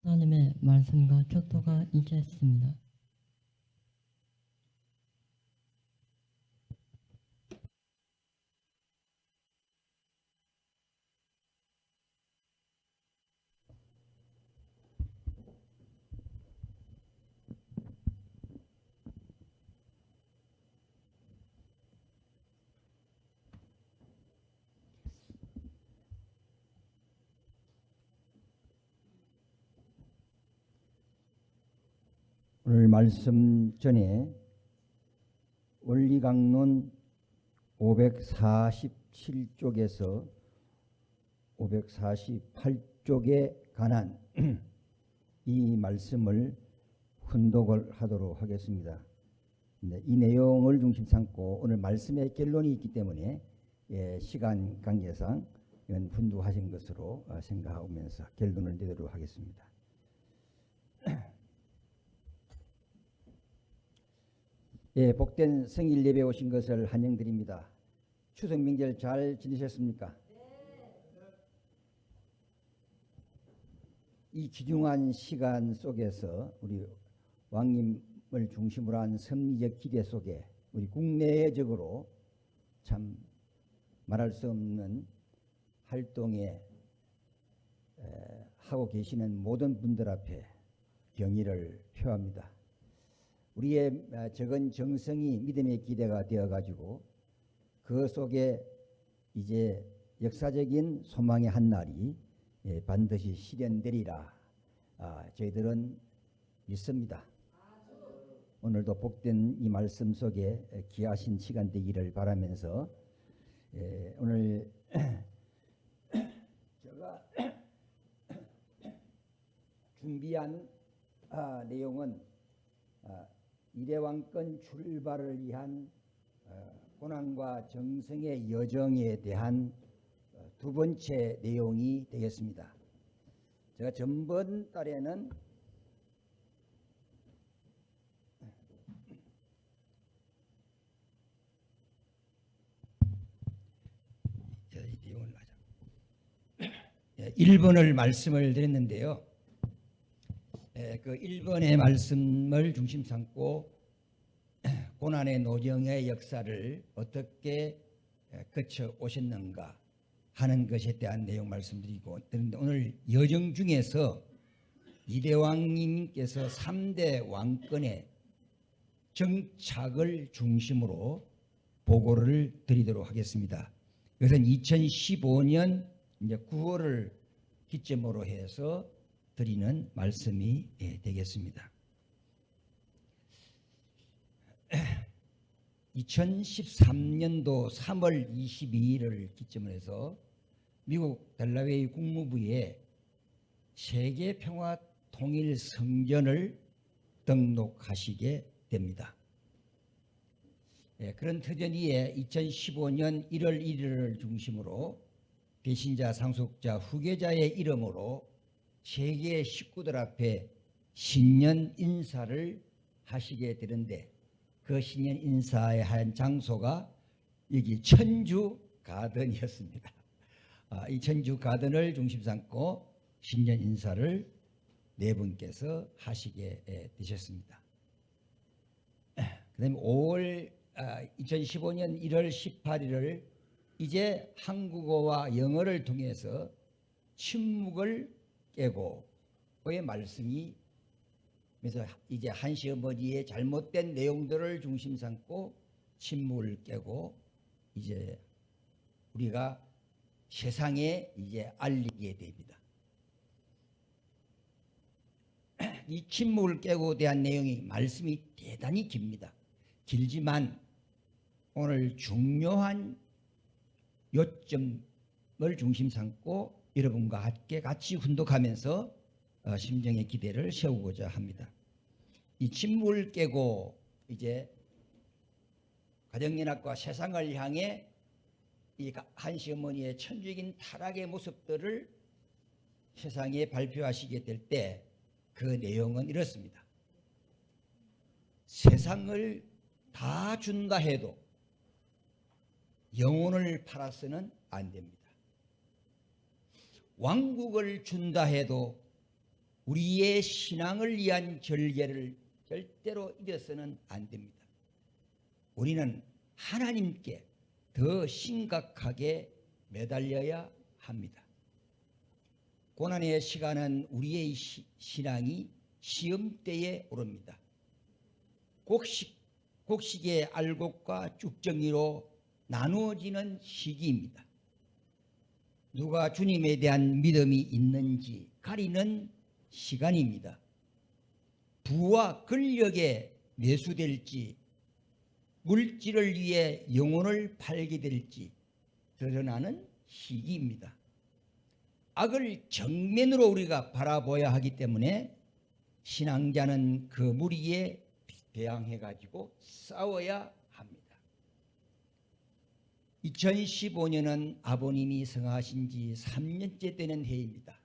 하나님의 말씀과 초토가 일치했습니다. 오늘 말씀 전에 원리강론 547쪽에서 548쪽에 관한 이 말씀을 훈독을 하도록 하겠습니다. 이 내용을 중심 삼고 오늘 말씀의 결론이 있기 때문에 시간 관계상 이건 훈독하신 것으로 생각하면서 결론을 내도록 하겠습니다. 복된 성일 예배 오신 것을 환영드립니다. 추석 명절 잘 지내셨습니까? 이 귀중한 시간 속에서 우리 왕님을 중심으로 한 섭리적 기대 속에 우리 국내적으로 참 말할 수 없는 활동에 하고 계시는 모든 분들 앞에 경의를 표합니다. 우리의 적은 정성이 믿음의 기대가 되어가지고 그 속에 이제 역사적인 소망의 한 날이 반드시 실현되리라 저희들은 믿습니다. 오늘도 복된 이 말씀 속에 귀하신 시간 되기를 바라면서 오늘 제가 준비한 내용은 이대왕권 출발을 위한 고난과 정성의 여정에 대한 두 번째 내용이 되겠습니다. 제가 전번 달에는 이 내용을 맞아 1번을 말씀을 드렸는데요. 그 1번의 말씀을 중심 삼고 고난의 노정의 역사를 어떻게 거쳐 오셨는가 하는 것에 대한 내용 말씀드리고 있는데 오늘 여정 중에서 이대왕님께서 3대 왕권의 정착을 중심으로 보고를 드리도록 하겠습니다. 이것은 2015년 이제 9월을 기점으로 해서 드리는 말씀이 되겠습니다. 2013년도 3월 22일을 기점으로 해서 미국 델라웨이 국무부에 세계 평화 통일 성전을 등록하시게 됩니다. 그런 터전위에 2015년 1월 1일을 중심으로 배신자, 상속자, 후계자의 이름으로 세계 식구들 앞에 신년 인사를 하시게 되는데 그 신년 인사의 한 장소가 여기 천주 가든이었습니다. 이 천주 가든을 중심 삼고 신년 인사를 네 분께서 하시게 되셨습니다. 그 다음에 2015년 1월 18일을 이제 한국어와 영어를 통해서 침묵을 깨고의 말씀이 그래서 이제 한시어머니의 잘못된 내용들을 중심 삼고 침묵을 깨고 이제 우리가 세상에 이제 알리게 됩니다. 이 침묵을 깨고 대한 내용이 말씀이 대단히 깁니다. 길지만 오늘 중요한 요점을 중심 삼고 여러분과 함께 같이 훈독하면서 심정의 기대를 세우고자 합니다. 이 침묵을 깨고 이제 가정연합과 세상을 향해 이 한시어머니의 천주적인 타락의 모습들을 세상에 발표하시게 될 때 그 내용은 이렇습니다. 세상을 다 준다 해도 영혼을 팔아서는 안 됩니다. 왕국을 준다 해도 우리의 신앙을 위한 절개를 절대로 잊어서는 안 됩니다. 우리는 하나님께 더 심각하게 매달려야 합니다. 고난의 시간은 우리의 신앙이 시험대에 오릅니다. 곡식의 알곡과 쭉정이로 나누어지는 시기입니다. 누가 주님에 대한 믿음이 있는지 가리는 시간입니다. 부와 권력에 매수될지 물질을 위해 영혼을 팔게 될지 드러나는 시기입니다. 악을 정면으로 우리가 바라보아야 하기 때문에 신앙자는 그 무리에 대항해 가지고 싸워야 합니다. 2015년은 아버님이 성하신 지 3년째 되는 해입니다.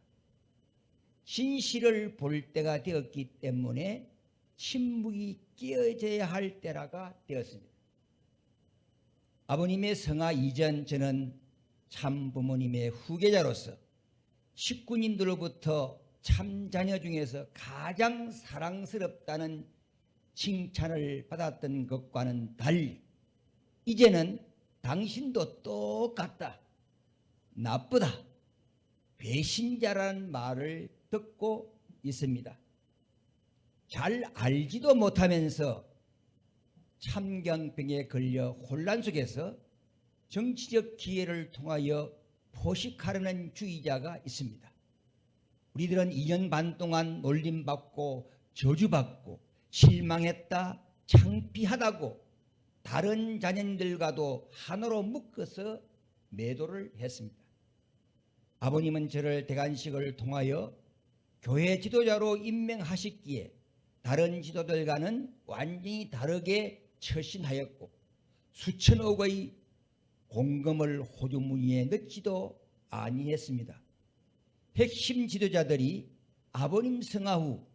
진실을 볼 때가 되었기 때문에 침묵이 깨어져야 할 때라가 되었습니다. 아버님의 성화 이전 저는 참 부모님의 후계자로서 식구님들로부터 참 자녀 중에서 가장 사랑스럽다는 칭찬을 받았던 것과는 달리 이제는 당신도 똑같다, 나쁘다, 배신자라는 말을 듣고 있습니다. 잘 알지도 못하면서 참견병에 걸려 혼란 속에서 정치적 기회를 통하여 포식하려는 주의자가 있습니다. 우리들은 2년 반 동안 놀림받고 저주받고 실망했다, 창피하다고 다른 자녀들과도 하나로 묶어서 매도를 했습니다. 아버님은 저를 대관식을 통하여 교회 지도자로 임명하셨기에 다른 지도들과는 완전히 다르게 처신하였고 수천억의 공금을 호주머니에 넣지도 아니했습니다. 핵심 지도자들이 아버님 성화 후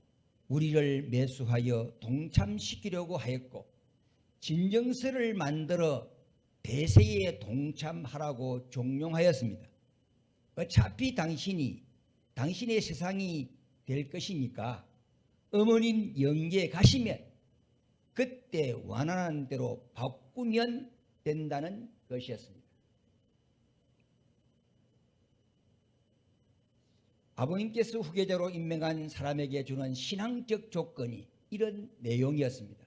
우리를 매수하여 동참시키려고 하였고 진정서를 만들어 대세에 동참하라고 종용하였습니다. 어차피 당신의 세상이 될 것이니까 어머님 영계에 가시면 그때 원하는 대로 바꾸면 된다는 것이었습니다. 아버님께서 후계자로 임명한 사람에게 주는 신앙적 조건이 이런 내용이었습니다.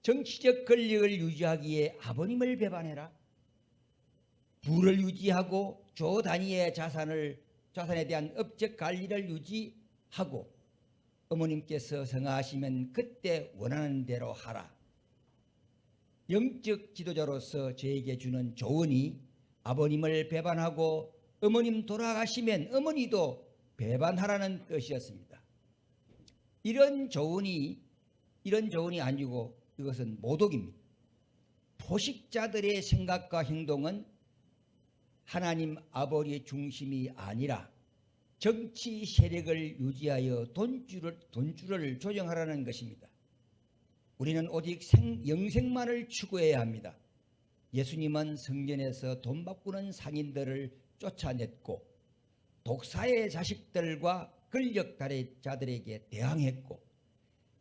정치적 권력을 유지하기에 아버님을 배반해라. 부를 유지하고 조 단위의 자산에 대한 업적 관리를 유지하고 어머님께서 성화하시면 그때 원하는 대로 하라. 영적 지도자로서 저에게 주는 조언이 아버님을 배반하고 어머님 돌아가시면 어머니도 배반하라는 뜻이었습니다. 이런 조언이 아니고 이것은 모독입니다. 포식자들의 생각과 행동은 하나님 아버지의 중심이 아니라 정치 세력을 유지하여 돈줄을 조정하라는 것입니다. 우리는 오직 영생만을 추구해야 합니다. 예수님은 성전에서 돈 바꾸는 상인들을 쫓아냈고 독사의 자식들과 권력자들에게 대항했고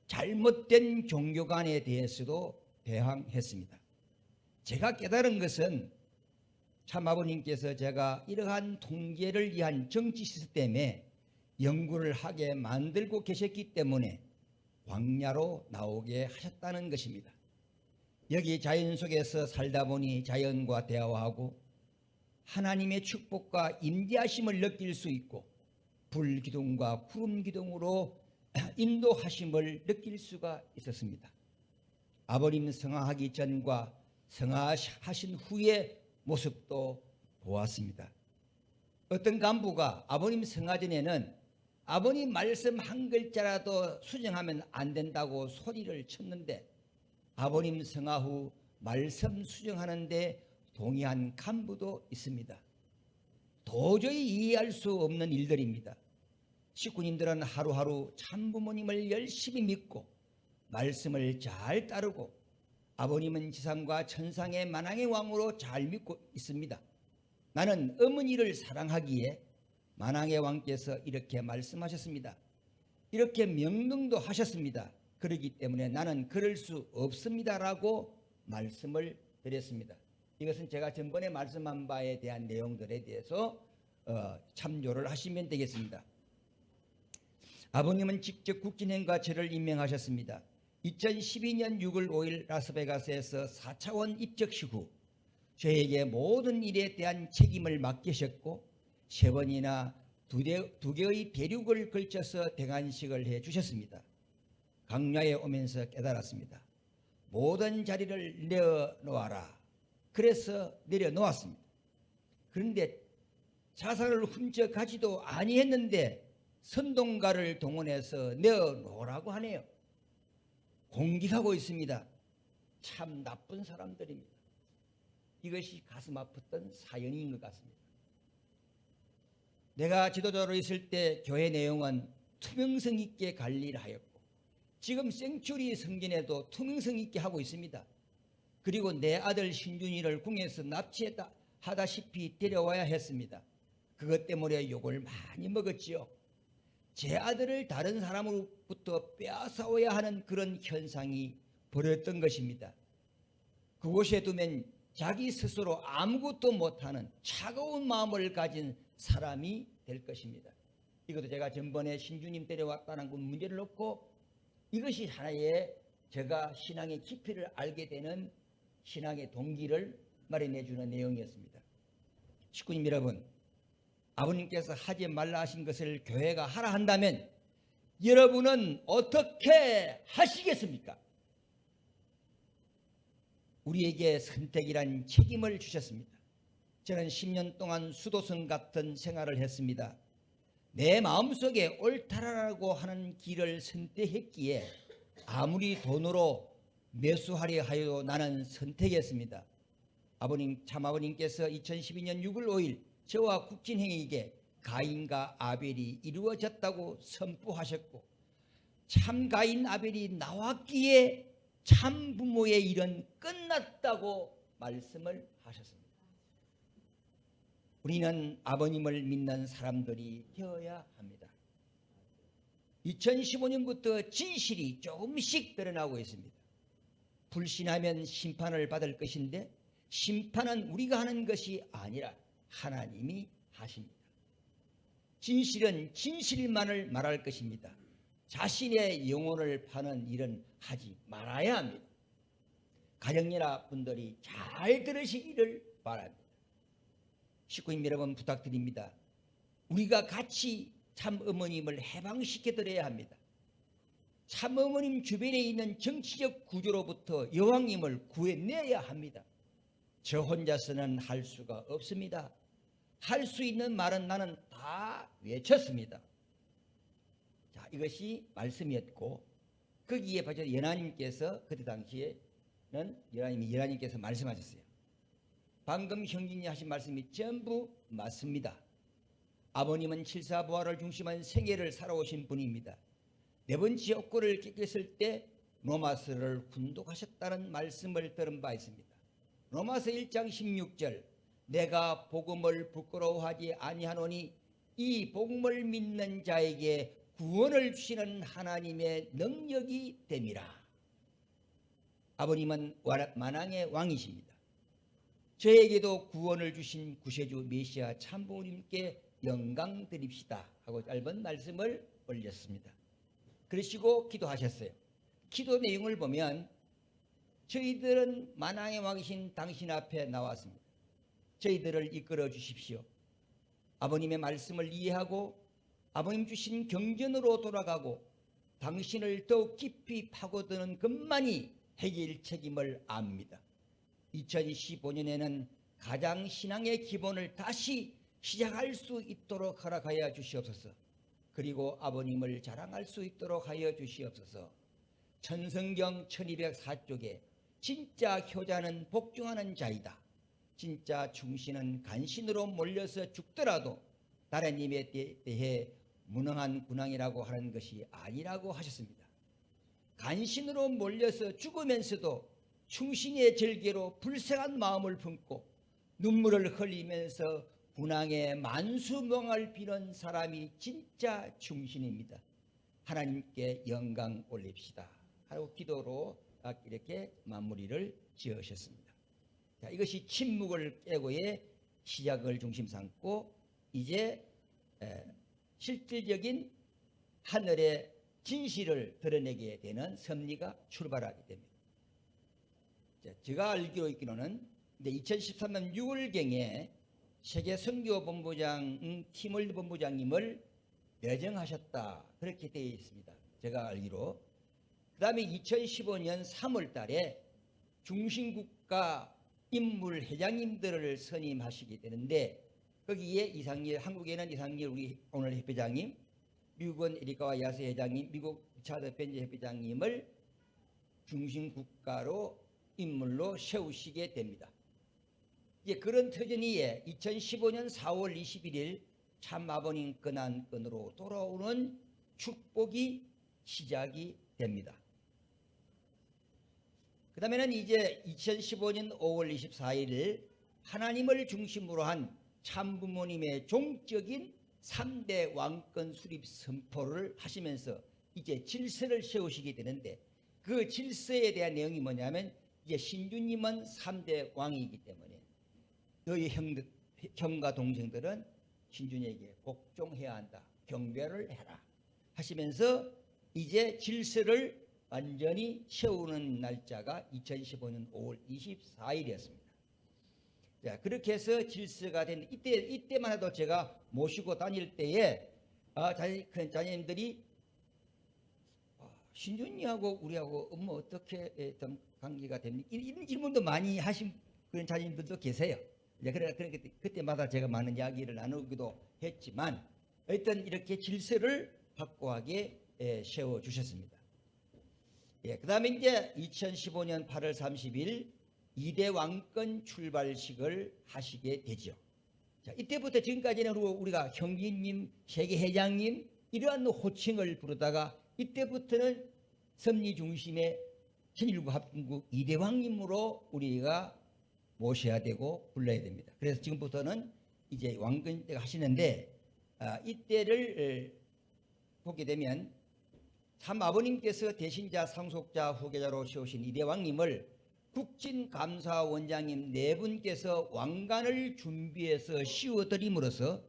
잘못된 종교관에 대해서도 대항했습니다. 제가 깨달은 것은 참 아버님께서 제가 이러한 통제를 위한 정치 시스템에 연구를 하게 만들고 계셨기 때문에 광야로 나오게 하셨다는 것입니다. 여기 자연 속에서 살다 보니 자연과 대화하고 하나님의 축복과 임재하심을 느낄 수 있고 불기둥과 구름기둥으로 인도하심을 느낄 수가 있었습니다. 아버님 성화하기 전과 성화하신 후의 모습도 보았습니다. 어떤 간부가 아버님 성화 전에는 아버님 말씀 한 글자라도 수정하면 안 된다고 소리를 쳤는데 아버님 성화 후 말씀 수정하는데 동의한 간부도 있습니다. 도저히 이해할 수 없는 일들입니다. 식구님들은 하루하루 참부모님을 열심히 믿고 말씀을 잘 따르고 아버님은 지상과 천상의 만왕의 왕으로 잘 믿고 있습니다. 나는 어머니를 사랑하기에 만왕의 왕께서 이렇게 말씀하셨습니다. 이렇게 명령도 하셨습니다. 그렇기 때문에 나는 그럴 수 없습니다라고 말씀을 드렸습니다. 이것은 제가 전번에 말씀한 바에 대한 내용들에 대해서 참조를 하시면 되겠습니다. 아버님은 직접 국진행과 저를 임명하셨습니다. 2012년 6월 5일 라스베가스에서 4차원 입적식 후 저에게 모든 일에 대한 책임을 맡기셨고 3번이나 두 개의 대륙을 걸쳐서 대관식을 해주셨습니다. 강야에 오면서 깨달았습니다. 모든 자리를 내어놓아라. 그래서 내려놓았습니다. 그런데 자산을 훔쳐가지도 아니했는데 선동가를 동원해서 내어놓으라고 하네요. 공격하고 있습니다. 참 나쁜 사람들입니다. 이것이 가슴 아팠던 사연인 것 같습니다. 내가 지도자로 있을 때 교회 내용은 투명성 있게 관리를 하였고 지금 생츄리 성전에도 투명성 있게 하고 있습니다. 그리고 내 아들 신준이를 궁에서 납치하다시피 데려와야 했습니다. 그것 때문에 욕을 많이 먹었지요. 제 아들을 다른 사람으로부터 빼앗아와야 하는 그런 현상이 벌어졌던 것입니다. 그곳에 두면 자기 스스로 아무것도 못하는 차가운 마음을 가진 사람이 될 것입니다. 이것도 제가 전번에 신주님 데려왔다는 그 문제를 놓고 이것이 하나의 제가 신앙의 깊이를 알게 되는 신앙의 동기를 마련해 주는 내용이었습니다. 식구님 여러분, 아버님께서 하지 말라 하신 것을 교회가 하라 한다면 여러분은 어떻게 하시겠습니까? 우리에게 선택이란 책임을 주셨습니다. 저는 10년 동안 수도승 같은 생활을 했습니다. 내 마음속에 옳다라고 하는 길을 선택했기에 아무리 돈으로 매수하려 하여도 나는 선택했습니다. 참아버님께서 2012년 6월 5일 저와 국진행에게 가인과 아벨이 이루어졌다고 선포하셨고 참 가인 아벨이 나왔기에 참 부모의 일은 끝났다고 말씀을 하셨습니다. 우리는 아버님을 믿는 사람들이 되어야 합니다. 2015년부터 진실이 조금씩 드러나고 있습니다. 불신하면 심판을 받을 것인데 심판은 우리가 하는 것이 아니라 하나님이 하십니다. 진실은 진실만을 말할 것입니다. 자신의 영혼을 파는 일은 하지 말아야 합니다. 가정연합 분들이 잘 들으시기를 바랍니다. 식구님 여러분 부탁드립니다. 우리가 같이 참 어머님을 해방시켜 드려야 합니다. 참 어머님 주변에 있는 정치적 구조로부터 여왕님을 구해내야 합니다. 저 혼자서는 할 수가 없습니다. 할 수 있는 말은 나는 다 외쳤습니다. 자, 이것이 말씀이었고 거기에 바쳐 연하님께서 그때 당시에는 연하님께서 말씀하셨어요. 방금 형님이 하신 말씀이 전부 맞습니다. 아버님은 칠사부활을 중심한 생애를 살아오신 분입니다. 네 번째 옥고를 깨끗을 때 로마서를 훈독하셨다는 말씀을 들은 바 있습니다. 로마서 1장 16절 내가 복음을 부끄러워하지 아니하노니 이 복음을 믿는 자에게 구원을 주시는 하나님의 능력이 됨이라. 아버님은 만왕의 왕이십니다. 저에게도 구원을 주신 구세주 메시아 참부모님께 영광 드립시다 하고 짧은 말씀을 올렸습니다. 그러시고 기도하셨어요. 기도 내용을 보면 저희들은 만왕의 왕이신 당신 앞에 나왔습니다. 저희들을 이끌어 주십시오. 아버님의 말씀을 이해하고 아버님 주신 경전으로 돌아가고 당신을 더욱 깊이 파고드는 것만이 해결 책임을 압니다. 2015년에는 가장 신앙의 기본을 다시 시작할 수 있도록 허락하여 주시옵소서. 그리고 아버님을 자랑할 수 있도록 하여 주시옵소서. 천성경 1204쪽에 진짜 효자는 복종하는 자이다. 진짜 충신은 간신으로 몰려서 죽더라도 나라님에 대해 무능한 군왕이라고 하는 것이 아니라고 하셨습니다. 간신으로 몰려서 죽으면서도 충신의 절개로 불쌍한 마음을 품고 눈물을 흘리면서 군왕의 만수명을 비는 사람이 진짜 충신입니다. 하나님께 영광 올립시다 하고 기도로 이렇게 마무리를 지으셨습니다. 자, 이것이 침묵을 깨고의 시작을 중심 삼고 이제 실질적인 하늘의 진실을 드러내게 되는 섭리가 출발하게 됩니다. 자, 제가 알기로 있기로는 2013년 6월경에 세계 선교본부장 팀월드 본부장님을 내정하셨다 그렇게 되어 있습니다. 제가 알기로. 그 다음에 2015년 3월 달에 중심국가 인물 회장님들을 선임하시게 되는데 거기에 이상일, 한국에는 이상일 우리 오늘 협회장님, 미국은 에리카와 야스 회장님, 미국 리차드 벤제 협회장님을 중심국가로 인물로 세우시게 됩니다. 이제 그런 터전이에 2015년 4월 21일 참 아버님 근한권으로 돌아오는 축복이 시작이 됩니다. 그 다음에는 이제 2015년 5월 24일 하나님을 중심으로 한 참부모님의 종적인 3대 왕권 수립 선포를 하시면서 이제 질서를 세우시게 되는데 그 질서에 대한 내용이 뭐냐면 이제 신주님은 3대 왕이기 때문에 너희 형과 동생들은 신주님에게 복종해야 한다. 경배를 해라. 하시면서 이제 질서를 완전히 세우는 날짜가 2015년 5월 24일이었습니다. 자, 그렇게 해서 질서가 된 이때만 해도 제가 모시고 다닐 때에 자녀님들이 신주님하고 우리하고 어떻게 좀 관계가 됩니까? 이런 질문도 많이 하신 그런 자녀님들도 계세요. 이제 그때마다 제가 많은 이야기를 나누기도 했지만 어떤 이렇게 질서를 확고하게 세워 주셨습니다. 그 다음에 이제 2015년 8월 30일 2대 왕권 출발식을 하시게 되죠. 자, 이때부터 지금까지는 우리가 형제님, 세계회장님 이러한 호칭을 부르다가 이때부터는 섭리 중심의 천일국 합중국 2대 왕님으로 우리가 모셔야 되고 불러야 됩니다. 그래서 지금부터는 이제 왕권 때가 하시는데 이때를 보게 되면 참 아버님께서 대신자, 상속자, 후계자로 세우신 이대 왕님을 국진감사원장님 네 분께서 왕관을 준비해서 씌워드림으로써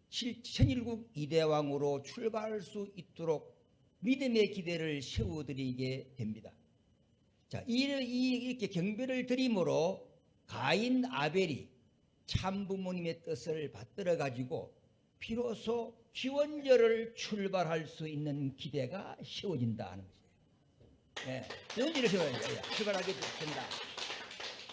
천일국 이대왕으로 출발할 수 있도록 믿음의 기대를 세워드리게 됩니다. 자, 이렇게 경배를 드림으로 가인 아벨이 참부모님의 뜻을 받들어 가지고 비로소 기원절을 출발할 수 있는 기대가 세워진다 하는 것이에요. 네, 기원절을 출발하게 된다.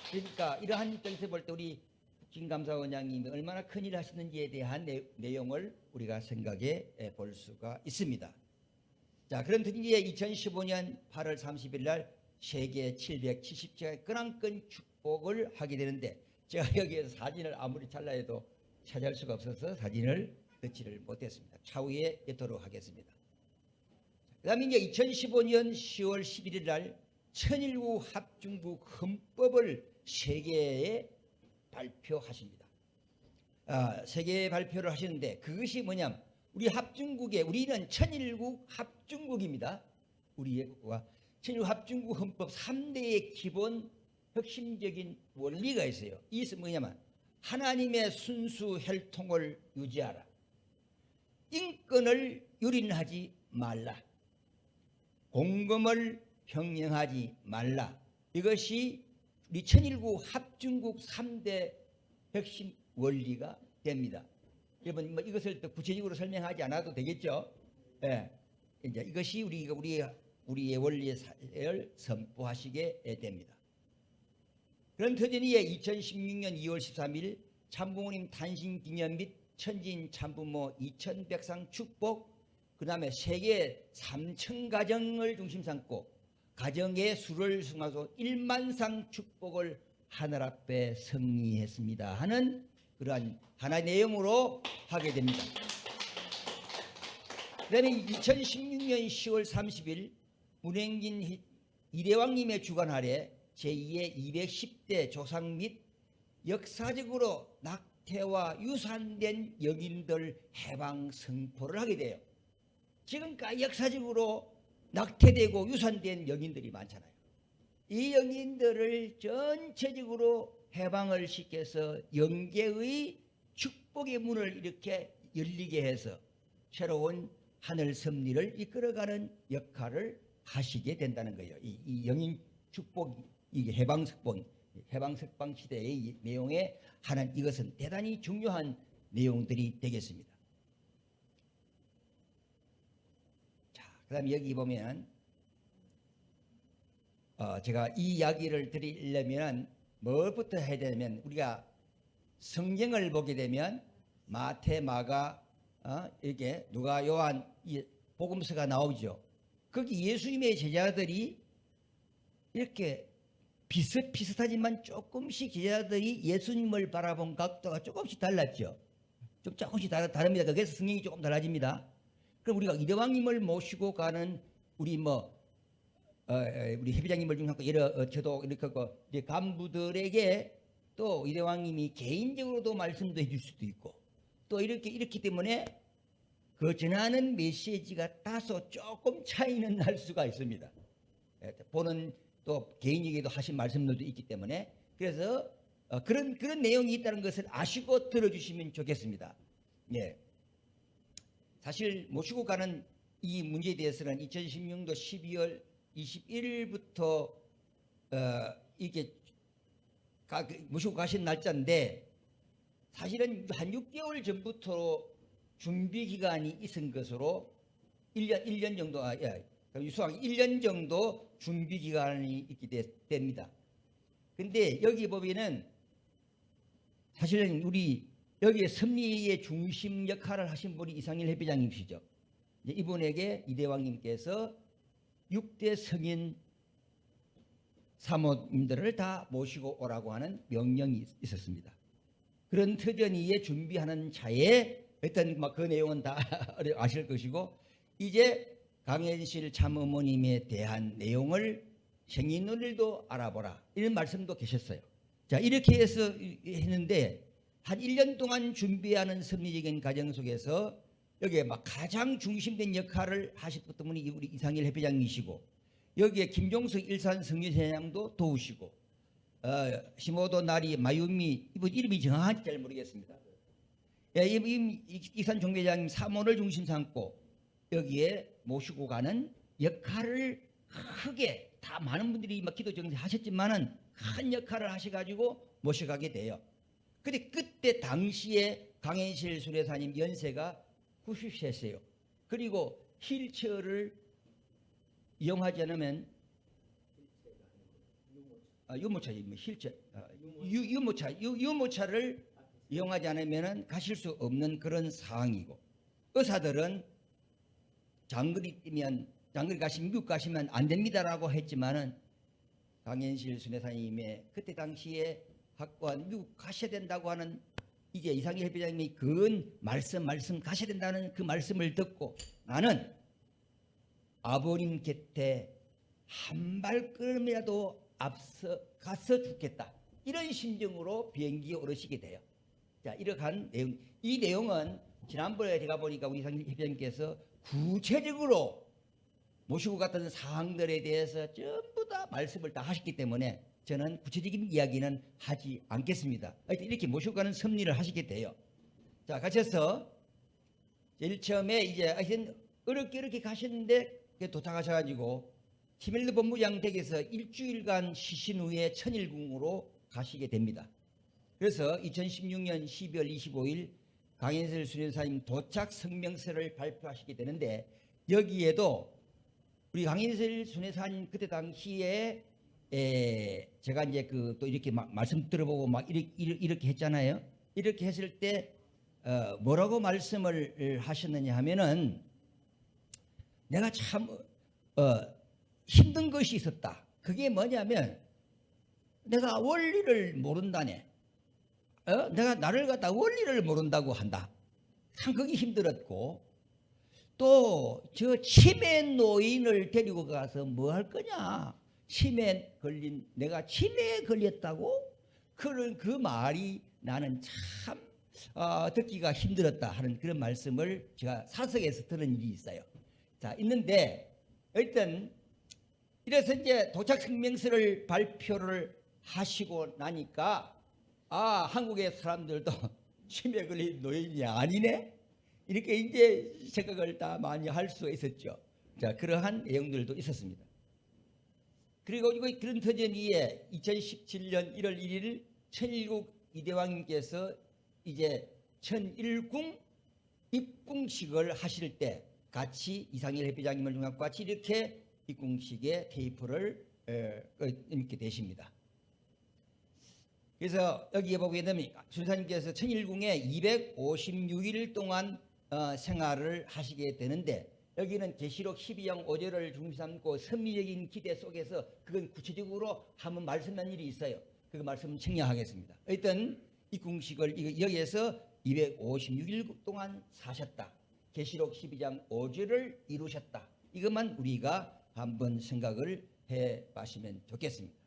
그러니까 이러한 입장에서 볼 때 우리 국진감사원장님이 얼마나 큰일을 하시는지에 대한 내용을 우리가 생각해 볼 수가 있습니다. 자, 그런 뒤에 2015년 8월 30일 날 세계 770째 근한권 축복을 하게 되는데 제가 여기에서 사진을 아무리 찰라 해도 찾을 수가 없어서 사진을 넣지를 못했습니다. 차후에 넣도록 하겠습니다. 그 다음에 이제 2015년 10월 11일 날 천일국 합중국 헌법을 세계에 발표하십니다. 세계에 발표를 하시는데 그것이 뭐냐면 우리는 천일국 합중국입니다. 우리의 국가가 천일국 합중국 헌법 3대의 기본 핵심적인 원리가 있어요. 이것은 뭐냐면 하나님의 순수 혈통을 유지하라. 인권을 유린하지 말라. 공금을 병행하지 말라. 이것이 우리 천일국 합중국 3대 핵심 원리가 됩니다. 여러분 이것을 또 구체적으로 설명하지 않아도 되겠죠? 예. 이제 이것이 우리의 원리를 선포하시게 됩니다. 그런 터전이에 2016년 2월 13일 참부모님 탄신 기념 및 천진 참부모 2100상 축복, 그 다음에 세계 3천 가정을 중심 삼고 가정의 수를 승하소 1만상 축복을 하늘 앞에 승리했습니다 하는 그러한 하나의 내용으로 하게 됩니다. 그 다음에 2016년 10월 30일 문행진 이대왕님의 주관 아래 제2의 210대 조상 및 역사적으로 낙태와 유산된 여인들 해방 선포를 하게 돼요. 지금까지 역사적으로 낙태되고 유산된 영인들이 많잖아요. 이 영인들을 전체적으로 해방을 시켜서 영계의 축복의 문을 이렇게 열리게 해서 새로운 하늘 섭리를 이끌어가는 역할을 하시게 된다는 거예요. 이 영인 축복, 이게 해방석방 시대의 내용에 하는 이것은 대단히 중요한 내용들이 되겠습니다. 자, 그다음 여기 보면 제가 이 이야기를 드리려면 뭘부터 해야 되냐면 우리가 성경을 보게 되면 마태, 마가, 이렇게 누가, 요한 이 복음서가 나오죠. 거기 예수님의 제자들이 이렇게 비슷비슷하지만 조금씩 제자들이 예수님을 바라본 각도가 조금씩 달랐죠. 좀 조금씩 다릅니다. 거기서 성경이 조금 달라집니다. 그럼 우리가 이대왕님을 모시고 가는 우리 우리 회장님을 중심하고 저도 이렇게 간부들에게 또 이대왕님이 개인적으로도 말씀도 해줄 수도 있고 또 이렇기 때문에 그 전하는 메시지가 다소 조금 차이는 날 수가 있습니다. 보는 또 개인에게도 하신 말씀들도 있기 때문에 그래서 그런 내용이 있다는 것을 아시고 들어주시면 좋겠습니다. 예. 사실 모시고 가는 이 문제에 대해서는 2016년도 12월 21일부터 이게 모시고 가신 날짜인데 사실은 한 6개월 전부터 준비 기간이 있은 것으로 1년 정도 수학 1년 정도 준비 기간이 있게 됩니다. 근데 여기 보면은 사실은 우리 여기에 섭리의 중심 역할을 하신 분이 이상일 회장님이시죠. 이분에게 이대왕님께서 6대 성인 사모님들을 다 모시고 오라고 하는 명령이 있었습니다. 그런 터전위에 준비하는 차에 일단 그 내용은 다 아실 것이고 이제 강현실 참어머님에 대한 내용을 생인놀이도 알아보라 이런 말씀도 계셨어요. 자 이렇게 해서 했는데 한 1년 동안 준비하는 섭리적인 과정 속에서 여기에 가장 중심된 역할을 하셨던 분이 우리 이상일 회장님이시고 여기에 김종석 일산 성리회장도 도우시고 시모도 나리 마유미 이분 이름이 정확한지 잘 모르겠습니다. 이산 종회장님 사모를 중심 삼고 여기에 모시고 가는 역할을 크게 다 많은 분들이 기도 정리 하셨지만은 큰 역할을 하셔가지고 모셔가게 돼요. 근데 그때 당시에 강현실 순회사님 연세가 90세세요. 그리고 휠체어를 이용하지 않으면 유모차를 이용하지 않으면 가실 수 없는 그런 상황이고 의사들은 장거리 뛰면 장거리 가시면 미국 가시면 안 됩니다라고 했지만은 강현실 순회사님의 그때 당시에 확고한 미국 가셔야 된다고 하는 이제 이상일 회장님이 그 말씀 가셔야 된다는 그 말씀을 듣고 나는 아버님 곁에 한 발걸음이라도 앞서 가서 죽겠다 이런 심정으로 비행기에 오르시게 돼요. 자 이렇게 한 내용 이 내용은 지난번에 제가 보니까 우리 이상일 회장님께서 구체적으로 모시고 갔던 사항들에 대해서 전부 다 말씀을 다 하셨기 때문에 저는 구체적인 이야기는 하지 않겠습니다. 이렇게 모시고 가는 섭리를 하시게 돼요. 자, 가셔서 제일 처음에 이제 하여튼 어렵게 가셨는데 도착하셔가지고 히밀르 본부장 댁에서 일주일간 쉬신 후에 천일궁으로 가시게 됩니다. 그래서 2016년 12월 25일 강현실 순회사님 도착 성명서를 발표하시게 되는데 여기에도 우리 강현실 순회사님 그때 당시에 제가 이제 또 이렇게 말씀 들어보고 이렇게 했잖아요. 이렇게 했을 때 뭐라고 말씀을 하셨느냐 하면은 내가 참 힘든 것이 있었다. 그게 뭐냐면 내가 원리를 모른다네. 내가 나를 갖다 원리를 모른다고 한다. 참 그게 힘들었고 또 저 치매 노인을 데리고 가서 뭐 할 거냐. 내가 치매에 걸렸다고? 그런 그 말이 나는 참 듣기가 힘들었다 하는 그런 말씀을 제가 사석에서 들은 일이 있어요. 자, 있는데 일단 이래서 이제 도착 성명서를 발표를 하시고 나니까 한국의 사람들도 치매 걸린 노인이 아니네 이렇게 이제 생각을 다 많이 할 수 있었죠. 자, 그러한 내용들도 있었습니다. 그리고 이거 그런 터전 위에 2017년 1월 1일 천일국 이대왕님께서 이제 천일궁 입궁식을 하실 때 같이 이상일 회장님을 중심으로 같이 이렇게 입궁식에 테이프를 이렇게 되십니다. 그래서 여기에 보게 되면 순사님께서 천일궁에 256일 동안 생활을 하시게 되는데 여기는 계시록 12장 5절을 중심 삼고 섭리적인 기대 속에서 그건 구체적으로 한번 말씀한 일이 있어요. 그 말씀은 청량하겠습니다. 일단 입궁식을 여기에서 256일 동안 사셨다. 계시록 12장 5절을 이루셨다. 이것만 우리가 한번 생각을 해 보시면 좋겠습니다.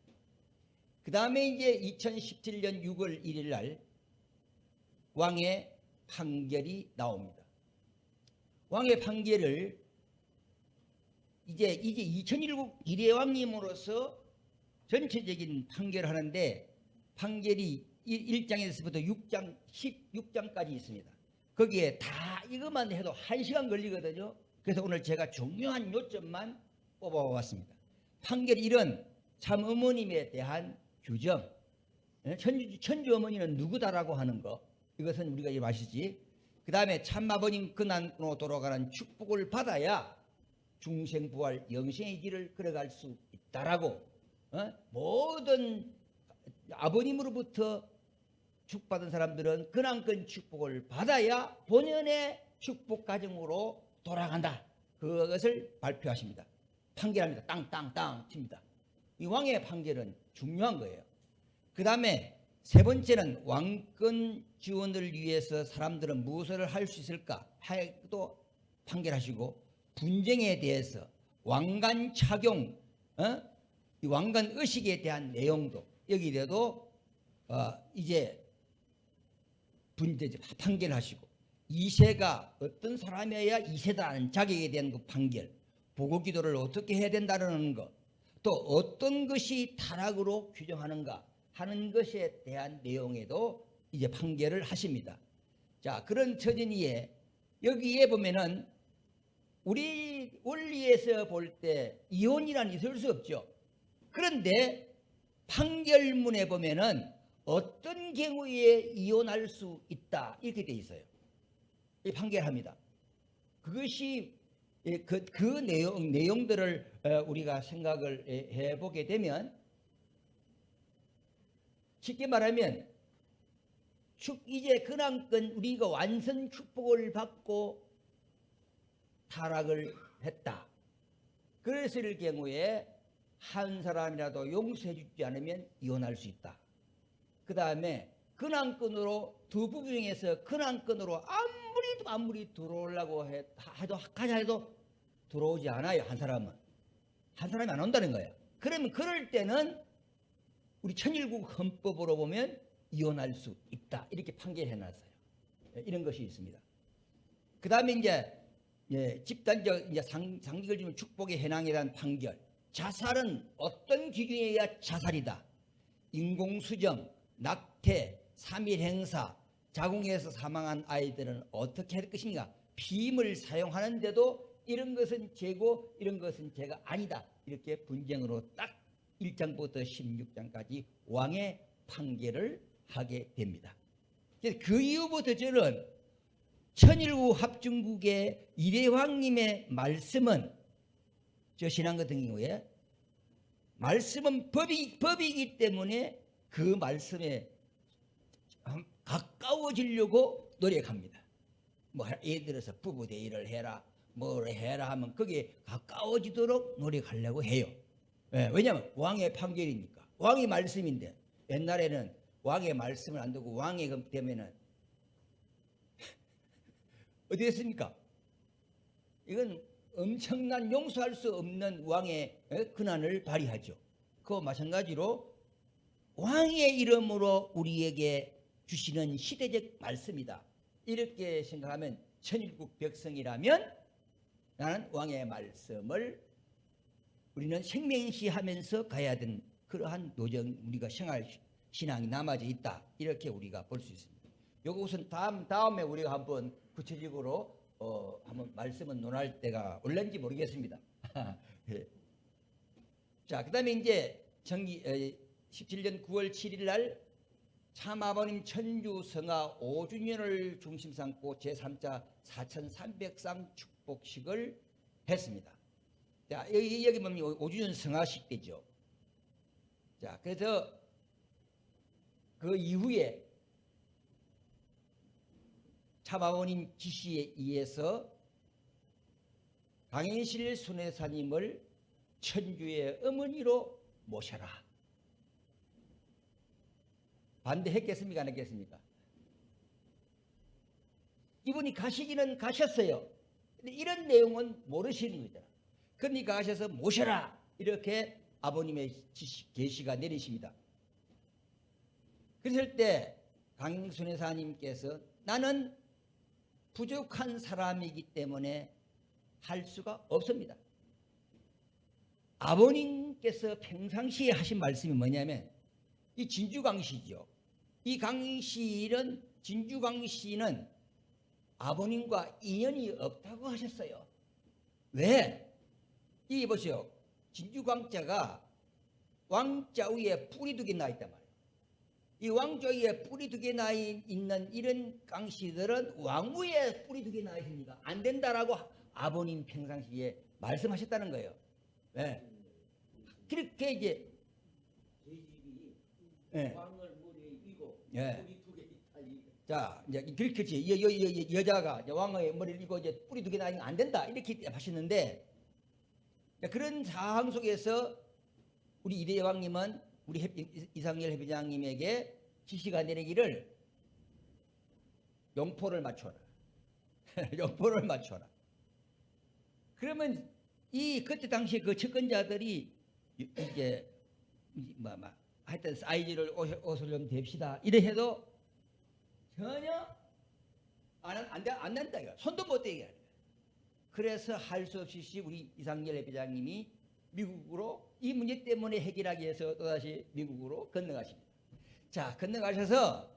그 다음에 이제 2017년 6월 1일 날 왕의 판결이 나옵니다. 왕의 판결을 이제 2001국 이대왕님으로서 전체적인 판결을 하는데 판결이 1장에서부터 6장 16장까지 있습니다. 거기에 다 이것만 해도 1시간 걸리거든요. 그래서 오늘 제가 중요한 요점만 뽑아봤습니다. 판결 1은 참 어머님에 대한 규정, 천주 어머니는 누구다라고 하는 거, 이것은 우리가 이제 아시지. 그 다음에 참아버님 근한으로 돌아가는 축복을 받아야 중생부활 영생의 길을 걸어갈 수 있다라고 모든 아버님으로부터 축복받은 사람들은 근한권 축복을 받아야 본연의 축복 가정으로 돌아간다. 그것을 발표하십니다. 판결합니다. 땅땅땅 칩니다. 이 왕의 판결은 중요한 거예요. 그 다음에 세 번째는 왕권 지원을 위해서 사람들은 무엇을 할 수 있을까 하도 판결하시고 분쟁에 대해서 왕관 착용, 이 왕관 의식에 대한 내용도 여기에도 이제 판결하시고 이세가 어떤 사람이어야 이세다는 자격에 대한 그 판결, 보고기도를 어떻게 해야 된다는 것, 또 어떤 것이 타락으로 규정하는가 하는 것에 대한 내용에도 이제 판결을 하십니다. 자, 그런 처진위에 여기에 보면은 우리 원리에서 볼 때 이혼이란 있을 수 없죠. 그런데 판결문에 보면은 어떤 경우에 이혼할 수 있다 이렇게 돼 있어요. 이 판결합니다. 그것이 그 내용들을 우리가 생각을 해보게 되면 쉽게 말하면 이제 근한권 우리가 완선 축복을 받고 타락을 했다. 그랬을 경우에 한 사람이라도 용서해 주지 않으면 이혼할 수 있다. 그 다음에 근한권으로 두 부부 중에서 근한권으로 아무리 들어오려고 해도 들어오지 않아요. 한 사람이 안 온다는 거예요. 그러면 그럴 때는 우리 천일국 헌법으로 보면 이혼할 수 있다. 이렇게 판결해 놨어요. 이런 것이 있습니다. 그 다음에 이제 집단적 상직을 주면 축복의 해낭에 대한 판결. 자살은 어떤 기준에 의해 자살이다. 인공수정, 낙태, 3일 행사, 자궁에서 사망한 아이들은 어떻게 할 것인가. 비임을 사용하는데도 이런 것은 죄고 이런 것은 죄가 아니다. 이렇게 분쟁으로 딱 1장부터 16장까지 왕의 판결을 하게 됩니다. 그 이후부터 저는 천일국 합중국의 이대왕님의 말씀은 저 신앙 같은 경우에 말씀은 법이기 때문에 그 말씀에 가까워지려고 노력합니다. 뭐 예를 들어서 부부 대의를 해라 뭘 해라 하면 거기에 가까워지도록 노력하려고 해요. 왜냐하면 왕의 판결이니까. 왕의 말씀인데 옛날에는 왕의 말씀을 안 듣고 왕이 되면은 어디 했습니까? 이건 엄청난 용서할 수 없는 왕의 근한을 발휘하죠. 그와 마찬가지로 왕의 이름으로 우리에게 주시는 시대적 말씀이다. 이렇게 생각하면 천일국 백성이라면 라는 왕의 말씀을 우리는 생명시하면서 가야 되는 그러한 노정 우리가 생활 신앙이 남아져 있다. 이렇게 우리가 볼 수 있습니다. 요거 우선 다음에 우리가 한번 구체적으로 한번 말씀을 논할 때가 올는지 모르겠습니다. 예. 자, 그다음에 이제 17년 9월 7일 날 참아버님 천주 성화 5주년을 중심 삼고 제3차 4300상 축복식을 했습니다. 자, 여기 보면 5주년 성화식 때죠. 자, 그래서 그 이후에 참아버님 지시에 의해서 강인실 순회사님을 천주의 어머니로 모셔라. 반대했겠습니까? 안 했겠습니까? 이분이 가시기는 가셨어요. 근데 이런 내용은 모르시는 거죠. 그러니까 가셔서 모셔라. 이렇게 아버님의 계시가 내리십니다. 그랬을 때 강순회사님께서 나는 부족한 사람이기 때문에 할 수가 없습니다. 아버님께서 평상시에 하신 말씀이 뭐냐면 이 진주광시죠. 이 강실은 진주광시는 아버님과 인연이 없다고 하셨어요. 왜? 이 보세요. 진주광자가 왕자 위에 뿌리 두 개 나 있단 말이에요. 이 왕자 위에 뿌리 두 개 나 있는 이런 강시들은 왕 위에 뿌리 두 개 나 있으니까 안 된다라고 아버님 평상시에 말씀하셨다는 거예요. 네. 그렇게 이제 네. 왕을 머리에 이고 네. 뿌리 두 개 있다니. 자, 이제 그렇지. 여자가 왕의 머리를 이고 이제 뿌리 두 개 나면 안 된다 이렇게 하셨는데 그런 상황 속에서 우리 이대 왕님은 우리 이상열 회장님에게 지시가 내리기를 용포를 맞춰라. 용포를 맞춰라. 그러면 이 그때 당시에 그 측근자들이 이제 하여튼 사이즈를 옷을 좀 댑시다. 이래 해도 전혀 안 된다. 이거. 손도 못 대게 하는 거야. 그래서 할 수 없이 우리 이상열 회장님이 미국으로 이 문제 때문에 해결하기 위해서 또다시 미국으로 건너가십니다. 자, 건너가셔서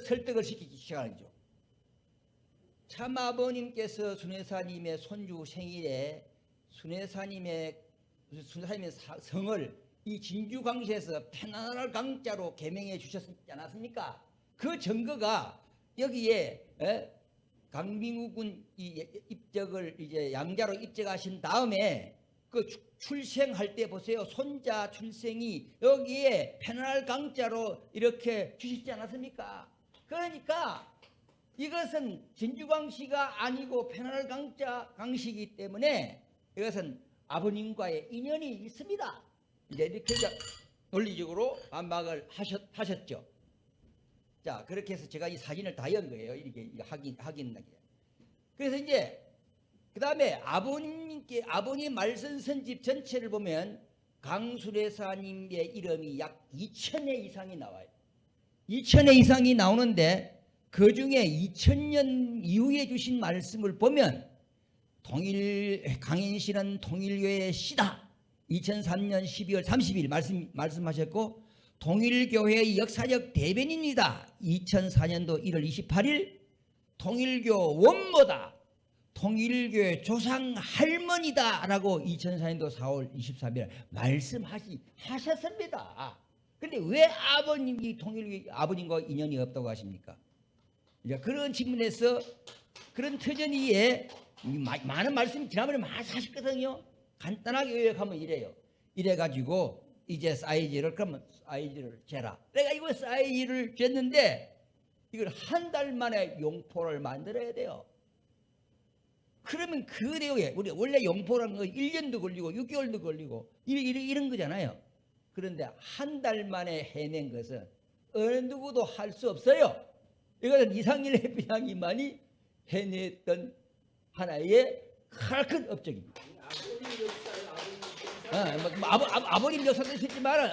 설득을 시키기 시작하는 거죠. 참 아버님께서 순회사님의 손주 생일에 순회사님의 성을 이 진주광시에서 편안할 강자로 개명해 주셨지 않았습니까? 그 증거가 여기에 강민국군 입적을 이제 양자로 입적하신 다음에 그 출생할 때 보세요. 손자 출생이 여기에 편안할 강자로 이렇게 주시지 않았습니까? 그러니까 이것은 진주광시가 아니고 편안할 강시이기 때문에 이것은 아버님과의 인연이 있습니다. 이제 이렇게 논리적으로 반박을 하셨죠. 자, 그렇게 해서 제가 이 사진을 다 연 거예요. 이렇게 확인하게. 그래서 이제 그 다음에 아버님 말씀 선집 전체를 보면 강수례사님의 이름이 약 2,000회 이상이 나와요. 2,000회 이상이 나오는데 그 중에 2000년 이후에 주신 말씀을 보면 강인실은 통일교의 시다. 2003년 12월 30일 말씀하셨고 통일교회의 역사적 대변인이다. 2004년도 1월 28일 통일교 원모다. 통일교의 조상 할머니다. 라고 2004년도 4월 23일 말씀하셨습니다. 그런데 왜 아버님이 통일교 아버님과 인연이 없다고 하십니까? 이제 그런 측면에서 그런 터전위에 많은 말씀이 지난번에 많이 하셨거든요. 간단하게 요약하면 이래요. 이래가지고 이제 사이즈를 재라. 내가 이거 사이즈를 쟀는데 이걸 한 달 만에 용포를 만들어야 돼요. 그러면 그 내용에 우리 원래 용포라는 거 1년도 걸리고 6개월도 걸리고 이런 거잖아요. 그런데 한 달 만에 해낸 것은 어느 누구도 할 수 없어요. 이것은 이상일 회장님만이 해냈던 하나의 큰 업적입니다. 아버님 역사도 있었지만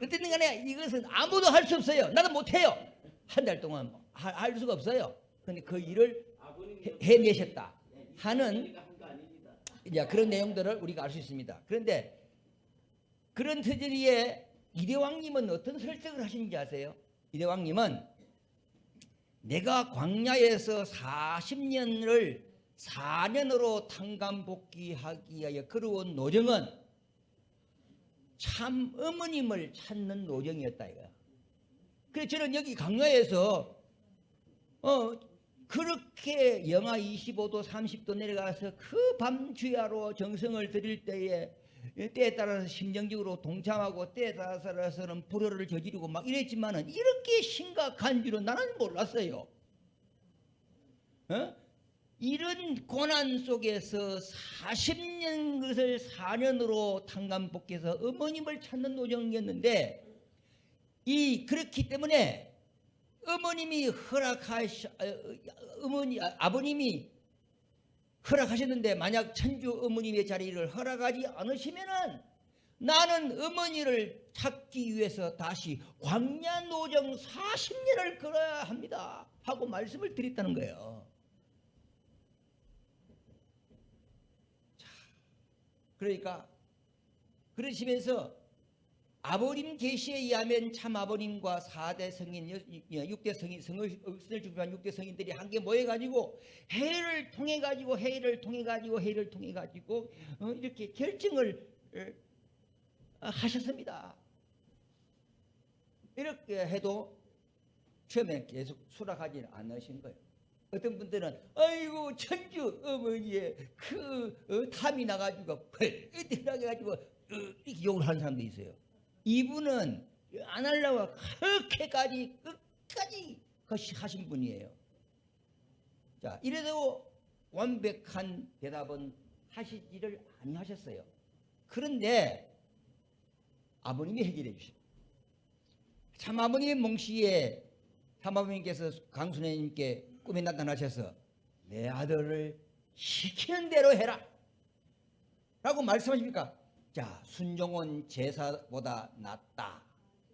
어쨌든 간에 이것은 아무도 할 수 없어요. 나도 못해요. 한 달 동안 할 수가 없어요. 근데 그 일을 아버님이 해내셨다 하는 이가 한 거 아닙니다. 이제 그런 내용들을 우리가 알 수 있습니다. 그런데 그런 터전이에 이대왕님은 어떤 설득을 하시는지 아세요? 이대왕님은 내가 광야에서 40년을 4년으로 탕감복귀하기 위하여 걸어온 노정은 참 어머님을 찾는 노정이었다 이거야. 그래서 저는 여기 광야에서 그렇게 영하 25도 30도 내려가서 그 밤 주야로 정성을 들일 때에 따라서 심정적으로 동참하고 때에 따라서는 불효를 저지르고 막 이랬지만은 이렇게 심각한 줄은 나는 몰랐어요. 이런 고난 속에서 40년 것을 4년으로 탕감복귀해서 어머님을 찾는 노정이었는데 그렇기 때문에 아버님이 허락하셨는데 만약 천주 어머님의 자리를 허락하지 않으시면은 나는 어머니를 찾기 위해서 다시 광야 노정 40년을 걸어야 합니다 하고 말씀을 드렸다는 거예요. 자, 그러니까 그러시면서 아버님 계시에 의하면 참 아버님과 4대 성인, 6대 성인, 성을 주변 6대 성인들이 함께 모여가지고 회의를 통해가지고 이렇게 결정을 하셨습니다. 이렇게 해도 처음에 계속 수락하지 않으신 거예요. 어떤 분들은 아이고 천주 어머니의 탐이 나가지고 이렇게 해가지고 이렇게 욕을 하는 사람도 있어요. 이분은 안 하려고 그렇게까지 끝까지 하신 분이에요. 자, 이래도 완벽한 대답은 하시지를 아니하셨어요. 그런데 아버님이 해결해 주십니다. 참 아버님의 몽시에 참 아버님께서 강순애님께 꿈에 나타나셔서 내 아들을 시키는 대로 해라 라고 말씀하십니까? 자, 순종은 제사보다 낫다.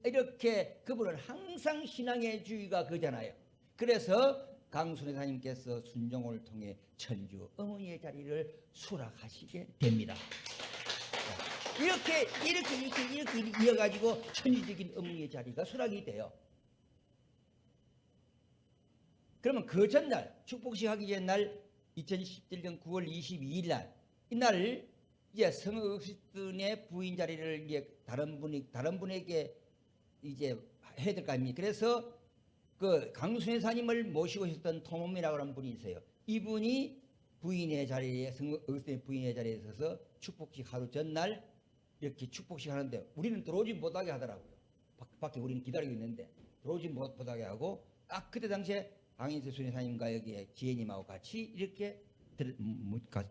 이렇게 그분은 항상 신앙의 주의가 그잖아요. 그래서 강순애사님께서 순종을 통해 천주 어머니의 자리를 수락하시게 됩니다. 자, 이렇게 이어가지고 천주적인 어머니의 자리가 수락이 돼요. 그러면 그 전날 축복식 하기 전날 2017년 9월 22일 날 이날 이제 성어극신의 부인 자리를 이제 다른 분에게 이제 해야 될 거 아닙니까? 그래서 그 강순애사님을 모시고 있었던 토mom이라고 하는 분이 있어요. 이분이 부인의 자리에 성어극신의 부인의 자리에 서서 축복식 하루 전날 이렇게 축복식 하는데 우리는 들어오지 못하게 하더라고요. 밖에 우리는 기다리고 있는데 들어오지 못하게 하고 딱 그때 당시에 강인세 순애사님과 여기에 지혜님하고 같이 이렇게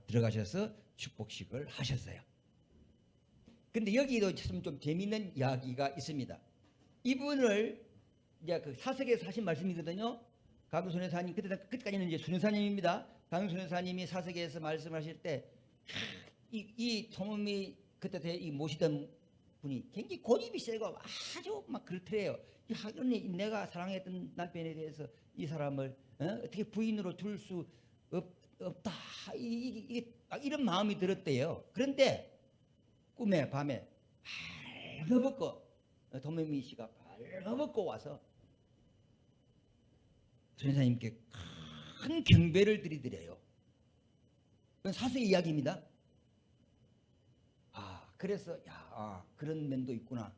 들어가셔서 축복식을 하셨어요. 근데 여기도 참 좀 재미있는 이야기가 있습니다. 이분을 이제 그 사석에서 하신 말씀이거든요. 강순애사님 그때까지는 이제 순애사님입니다. 강순애사님이 사석에서 말씀하실 때 이 토mom이 그때 이 모시던 분이 굉장히 고집이 세고 아주 막 그렇더래요. 내가 사랑했던 남편에 대해서 이 사람을 어떻게 부인으로 둘 수 없다. 이런 마음이 들었대요. 그런데 꿈에 밤에 발버벗고 도매미 씨가 발버벗고 와서 선생님께 큰 경배를 드리더래요. 그건 사서의 이야기입니다. 그래서 그런 면도 있구나.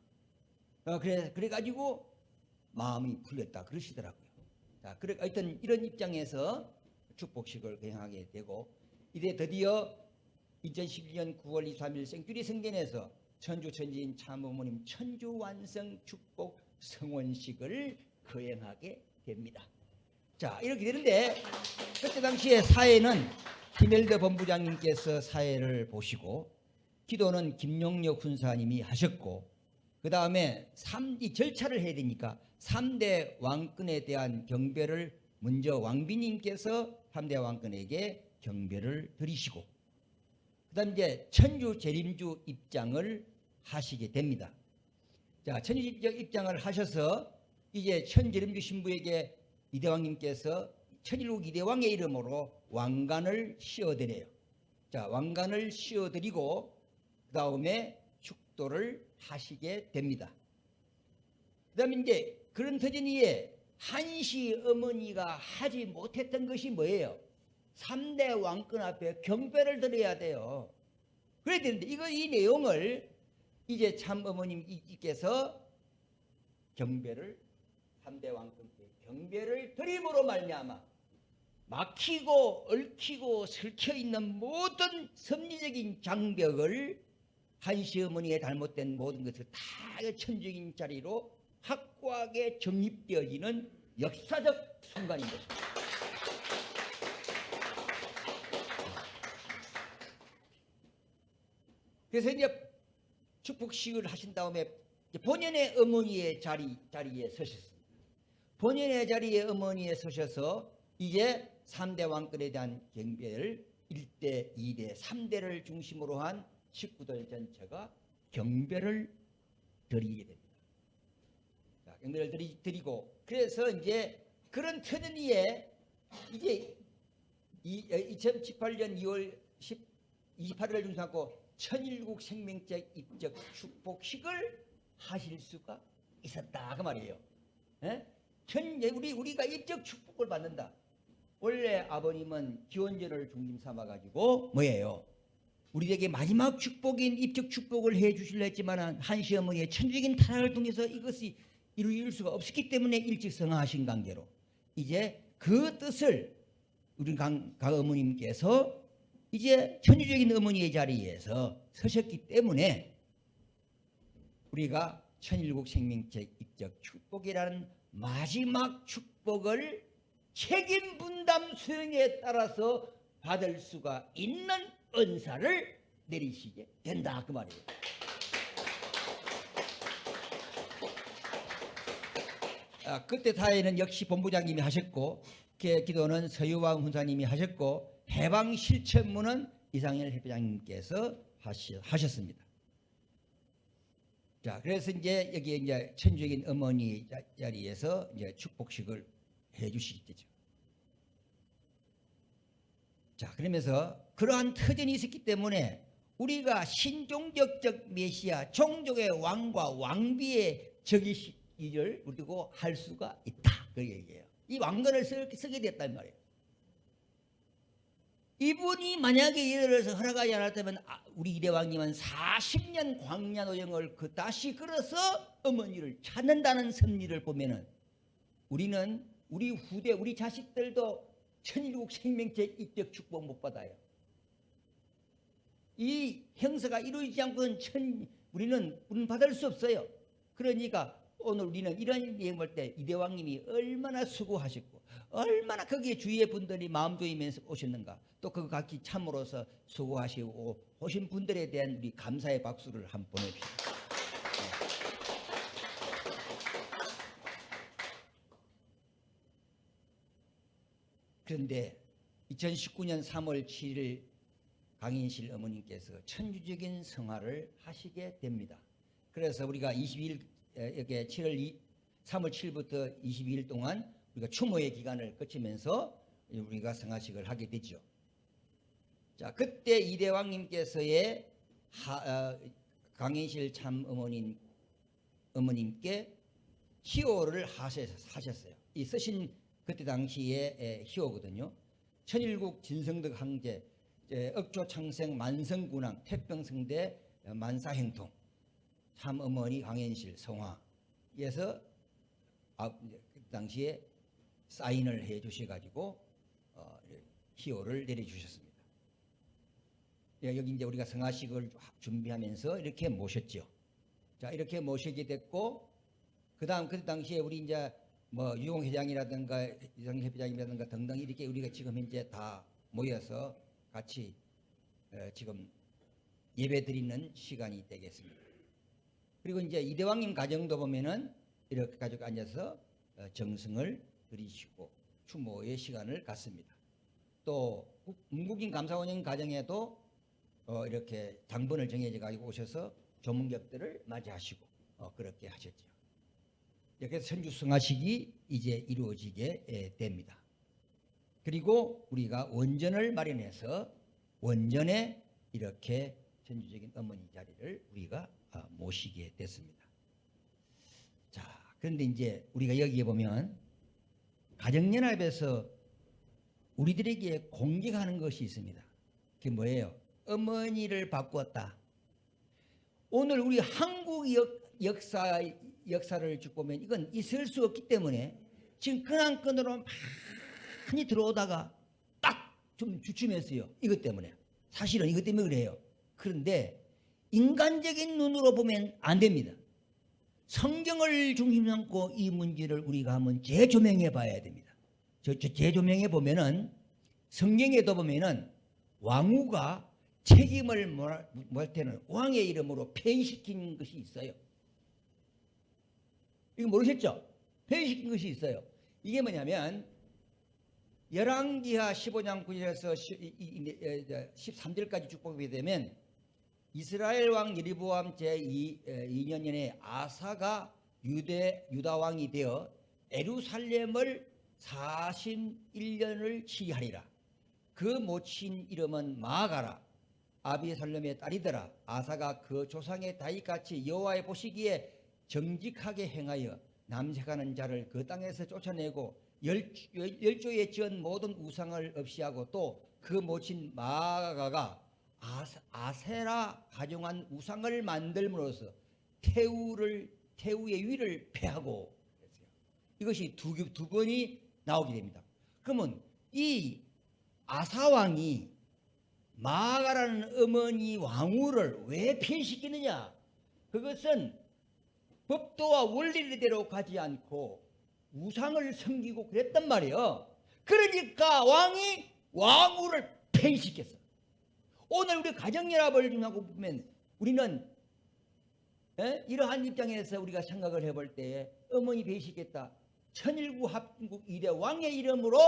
그래가지고 마음이 풀렸다 그러시더라고요. 자, 하여튼 이런 입장에서 축복식을 거행하게 되고 이제 드디어 2012년 9월 23일 생주리 성전에서 천주 천지인 참어머님 천주완성 축복 성원식을 거행하게 됩니다. 자, 이렇게 되는데 그때 당시에 사회는 김엘더 본부장님께서 사회를 보시고 기도는 김용력 훈사님이 하셨고 그 다음에 이 절차를 해야 되니까 3대 왕권에 대한 경배를 먼저 왕비님께서 3대 왕권에게 경배를 드리시고 그 다음 이제 천주 재림주 입장을 하시게 됩니다. 자, 천주 입장을 하셔서 이제 천재림주 신부에게 이대왕님께서 천일국 이대왕의 이름으로 왕관을 씌워드려요. 자, 왕관을 씌워드리고 그 다음에 축도를 하시게 됩니다. 그 다음에 이제 그런 터전이에 한시 어머니가 하지 못했던 것이 뭐예요? 3대 왕권 앞에 경배를 드려야 돼요. 그래야 되는데 이 내용을 이제 참 어머님께서 경배를 3대 왕권께 경배를 드림으로 말미암아 막히고 얽히고 설켜 있는 모든 섭리적인 장벽을 한시 어머니의 잘못된 모든 것을 다 천주적인 자리로 확고하게 정립되어지는 역사적 순간인 것입니다. 그래서 이제 축복식을 하신 다음에 본연의 어머니의 자리에 서셨습니다. 본연의 자리에 어머니에 서셔서 이제 3대 왕권에 대한 경배를 1대, 2대, 3대를 중심으로 한 식구들 전체가 경배를 드리게 됩니다. 자, 경배를 드리고 그래서 이제 그런 터전위에 이제 2018년 2월 28일을 중심하고 천일국 생명제 입적 축복식을 하실 수가 있었다 그 말이에요. 예? 우리가 입적 축복을 받는다. 원래 아버님은 기원전을 중심 삼아 가지고 뭐예요? 우리에게 마지막 축복인 입적 축복을 해 주실려 했지만 한시 어머니의 천주적인 타락을 통해서 이것이 이룰 수가 없었기 때문에 일찍 성화하신 관계로 이제 그 뜻을 우리 강 어머님께서 이제 천주적인 어머니의 자리에서 서셨기 때문에 우리가 천일국 생명체 입적 축복이라는 마지막 축복을 책임 분담 수행에 따라서 받을 수가 있는 은사를 내리시게 된다 그 말이에요. 그때 사회는 역시 본부장님이 하셨고 기도는 서유왕 훈사님이 하셨고 해방 실천문은 이상열 회장님께서 하셨습니다. 자, 그래서 이제 여기 이제 천주적인 어머니 자리에서 이제 축복식을 해주시겠죠. 자, 그러면서 그러한 터전이 있었기 때문에 우리가 신종적적 메시아, 종족의 왕과 왕비의 적이시기를 우리고 할 수가 있다. 그 얘기예요. 이 왕관을 쓰게 됐단 말이에요. 이분이 만약에 예를 들어서 허락하지 않았다면 우리 이대왕님은 40년 광야노정을 다시 걸어서 어머니를 찾는다는 섭리를 보면은 우리는 우리 후대 우리 자식들도 천일국 생명체 입적 축복 못 받아요. 이 형사가 이루어지지 않고는 우리는 받을 수 없어요. 그러니까 오늘 우리는 이런 내용 볼 때 이대왕님이 얼마나 수고하셨고 얼마나 거기에 주위의 분들이 마음 조이면서 오셨는가, 또 그거 각기 참으로서 수고하시고 오신 분들에 대한 우리 감사의 박수를 한번 보내주십시오. 그런데 2019년 3월 7일 강인실 어머님께서 천주적인 성화를 하시게 됩니다. 그래서 우리가 22일 이렇게 3월 7일부터 22일 동안 우리가 추모의 기간을 거치면서 우리가 성화식을 하게 되죠. 자, 그때 이대왕님께서의 강인실 참 어머님께 희호를 하셨어요. 이 쓰신 그때 당시의 희호거든요. 천일국 진성덕 황제, 억조 창생 만성군왕 태평성대 만사행통 참 어머니 강인실 성화에서 그 당시에 사인을 해 주셔가지고 희호를 내려주셨습니다. 여기 이제 우리가 성화식을 준비하면서 이렇게 모셨죠. 자, 이렇게 모시게 됐고, 그다음 그 당시에 우리 이제 뭐 유용 회장이라든가 이상일 회장이라든가 등등 이렇게 우리가 지금 현재 다 모여서 같이 지금 예배 드리는 시간이 되겠습니다. 그리고 이제 이대왕님 가정도 보면은 이렇게 가지고 앉아서 정승을 드리시고 추모의 시간을 갖습니다. 또 문국인 감사원님 가정에도 이렇게 당번을 정해져 가지고 오셔서 조문객들을 맞이하시고 그렇게 하셨죠. 그래서 천주 성화식이 이제 이루어지게 됩니다. 그리고 우리가 원전을 마련해서 원전에 이렇게 전주적인 어머니 자리를 우리가 모시게 됐습니다. 자, 그런데 이제 우리가 여기에 보면 가정연합에서 우리들에게 공격하는 것이 있습니다. 그게 뭐예요? 어머니를 바꾸었다. 오늘 우리 한국 역사를 쭉 보면 이건 있을 수 없기 때문에 지금 근황권으로 많이 들어오다가 딱 좀 주춤했어요. 이것 때문에. 사실은 이것 때문에 그래요. 그런데 인간적인 눈으로 보면 안 됩니다. 성경을 중심 삼고 이 문제를 우리가 한번 재조명해 봐야 됩니다. 재조명해 보면은 성경에도 보면은 왕후가 책임을 뭘 때는 왕의 이름으로 폐위시킨 것이 있어요. 이거 모르셨죠? 폐위시킨 것이 있어요. 이게 뭐냐면 열왕기하 15장 9절에서 13절까지 쭉 보게 되면 이스라엘 왕 여리보암 제2년에 아사가 유다 왕이 되어 예루살렘을 41년을 치하리라. 그 모친 이름은 마아가라. 아비살롬의 딸이더라. 아사가 그 조상의 다윗같이 여호와의 보시기에 정직하게 행하여 남색하는 자를 그 땅에서 쫓아내고 열조에 지은 모든 우상을 없이하고 또 그 모친 마아가가 아세라 가정한 우상을 만들므로써 태우의 위를 패하고 그랬어요. 이것이 두 번이 나오게 됩니다. 그러면 이 아사왕이 마아가라는 어머니 왕후를 왜 폐시키느냐? 그것은 법도와 원리대로 가지 않고 우상을 섬기고 그랬단 말이에요. 그러니까 왕이 왕후를 폐시켰어. 오늘 우리 가정연합을 하고 보면 우리는 이러한 입장에서 우리가 생각을 해볼 때 어머니 폐시켰다. 천일구 합국 이대 왕의 이름으로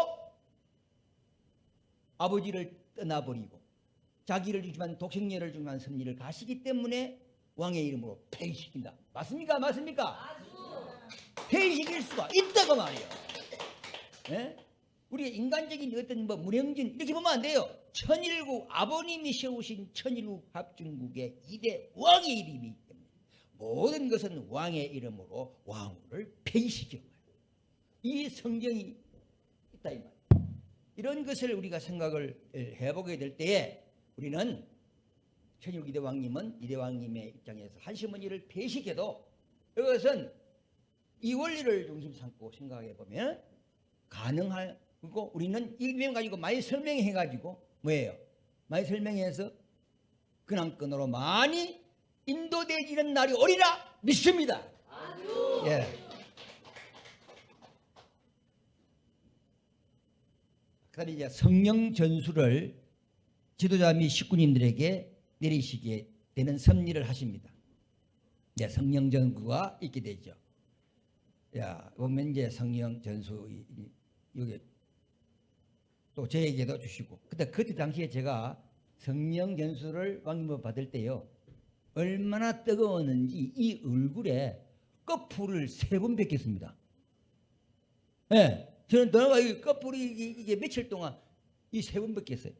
아버지를 떠나버리고 자기를 주지만 독생녀를 주지만 섭리를 가시기 때문에 왕의 이름으로 폐위시킨다. 맞습니까? 맞습니까? 폐위시킬 수가 있다고 말이에요. 우리가 인간적인 어떤 문영진 이렇게 보면 안 돼요. 천일국 아버님이 세우신 천일국 합중국의 2대 왕의 이름이기 때문에 모든 것은 왕의 이름으로 왕후를 폐위시킨 거예요. 이 성경이 있다 이 말이에요. 이런 것을 우리가 생각을 해보게 될 때에 우리는 천일국 2대 왕님은 2대 왕님의 입장에서 한시머니를 폐시켜도 이것은 이 원리를 중심 삼고 생각해 보면 가능할. 그리고 우리는 이 내용 가지고 많이 설명해 가지고 뭐예요? 많이 설명해서 근황권으로 많이 인도되지는 날이 오리라 믿습니다. 아주. 예. 그다음에 이제 성령 전수를 지도자 및 식구님들에게 내리시게 되는 섭리를 하십니다. 예, 성령 전수가 있게 되죠. 야, 보면 이제 성령 전수 여기 또 저에게도 주시고. 그때 당시에 제가 성령 전수를 왕님을 받을 때요, 얼마나 뜨거웠는지 이 얼굴에 꺼풀을 3번 뱉겠습니다. 예, 저는 너가 이 꺼풀이 이게 며칠 동안 이 3번 뱉겠어요.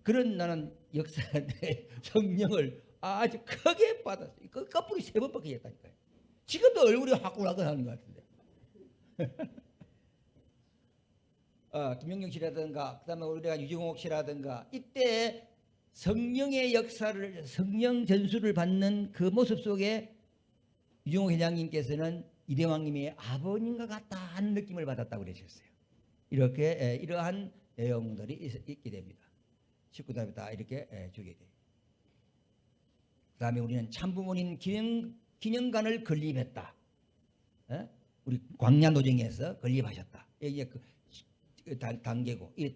그런 나는 역사의 성령을 아주 크게 받았어요. 그 꺼풀이 3번 뱉겠다니까요. 지금도 얼굴이 화끈화끈 하는 것 같은데. 김영경 씨라든가 그다음에 우리가 유정옥 씨라든가 이때 성령의 역사를 성령 전수를 받는 그 모습 속에 유정옥 회장님께서는 이대왕님의 아버님과 같다 하는 느낌을 받았다고 그러셨어요. 이렇게 이러한 내용들이 있게 됩니다. 식구들이 다 이렇게 주게 돼요. 그다음에 우리는 참부모님 기념관을 건립했다. 우리 광야노정에서 건립하셨다. 이게 그 단계고 이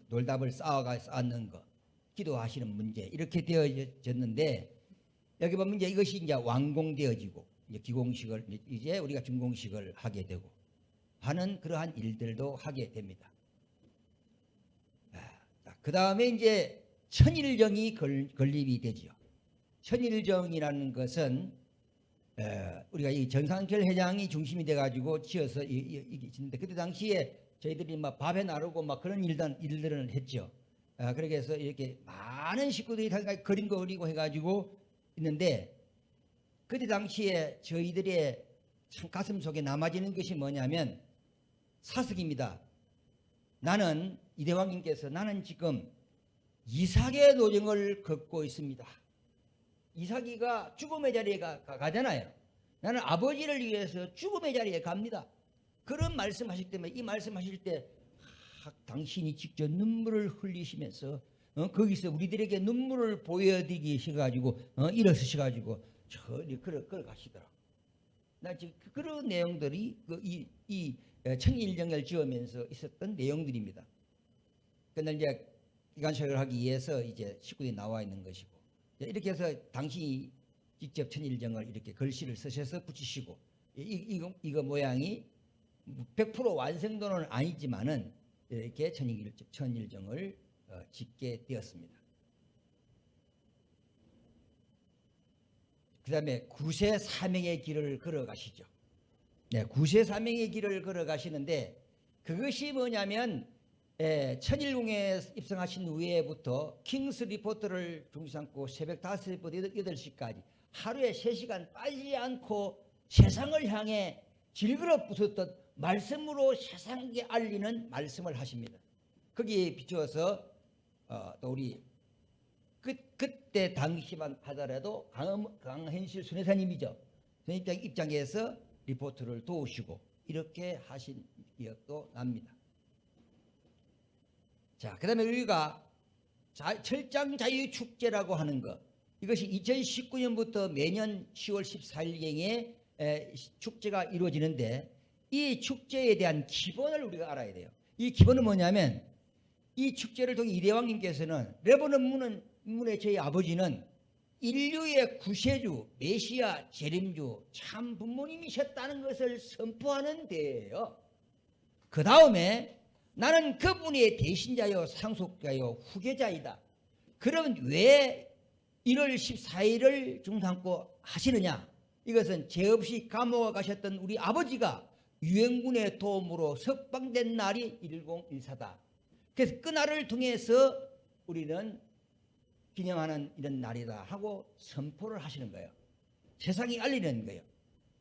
돌답을 쌓는 거, 기도하시는 문제 이렇게 되어졌는데 여기 보면 이제 이것이 이제 완공되어지고 이제 기공식을 이제 우리가 준공식을 하게 되고 하는 그러한 일들도 하게 됩니다. 그 다음에 이제 천일정이 건립이 되죠. 천일정이라는 것은 우리가 이 전상철 회장이 중심이 돼가지고 지어서 이게 짓는데 그때 당시에 저희들이 막 밥에 나르고 막 그런 일들을 했죠. 그렇게 해서 이렇게 많은 식구들이 다 그림도 그리고 해가지고 있는데, 그때 당시에 저희들의 참 가슴 속에 남아지는 것이 뭐냐면 사석입니다. 나는 이대왕님께서 나는 지금 이삭의 노정을 걷고 있습니다. 이삭이가 죽음의 자리에 가잖아요. 나는 아버지를 위해서 죽음의 자리에 갑니다. 그런 말씀하실 때문에 이 말씀하실 때 당신이 직접 눈물을 흘리시면서 거기서 우리들에게 눈물을 보여드리기 시가지고 일어서셔가지고 저리 걸어가시더라. 나 지금 그런 내용들이 이 천일정을 지으면서 있었던 내용들입니다. 그런데 이제 기관식을 하기 위해서 이제 식구들이 나와 있는 것이고, 이렇게 해서 당신이 직접 천일정을 이렇게 글씨를 쓰셔서 붙이시고, 이거 모양이 100% 완성도는 아니지만은 이렇게 천일정을 짓게 되었습니다. 그 다음에 구세 사명의 길을 걸어가시죠. 네, 구세 사명의 길을 걸어가시는데, 그것이 뭐냐면 천일궁에 입성하신 후에부터 킹스 리포트를 중심 삼고 새벽 5시부터 8시까지 하루에 3시간 빠지지 않고 세상을 향해 질그러 부쉈던 말씀으로 세상에 알리는 말씀을 하십니다. 거기에 비추어서 또 우리 그때 당시만 하더라도 강현실 순회사님이죠. 선생님 입장에서 리포트를 도우시고 이렇게 하신 기억도 납니다. 자, 그 다음에 우리가 철장자유축제라고 하는 것, 이것이 2019년부터 매년 10월 14일경에 축제가 이루어지는데, 이 축제에 대한 기본을 우리가 알아야 돼요. 이 기본은 뭐냐면, 이 축제를 통해 이대왕님께서는 레바논 문의 저희 아버지는 인류의 구세주, 메시아, 재림주, 참 부모님이셨다는 것을 선포하는 데예요. 그 다음에 나는 그분의 대신자요, 상속자요, 후계자이다. 그러면 왜 1월 14일을 중삼고 하시느냐? 이것은 죄 없이 감옥에 가셨던 우리 아버지가 유엔군의 도움으로 석방된 날이 1014다. 그래서 그 날을 통해서 우리는 기념하는 이런 날이다 하고 선포를 하시는 거예요. 세상이 알리는 거예요.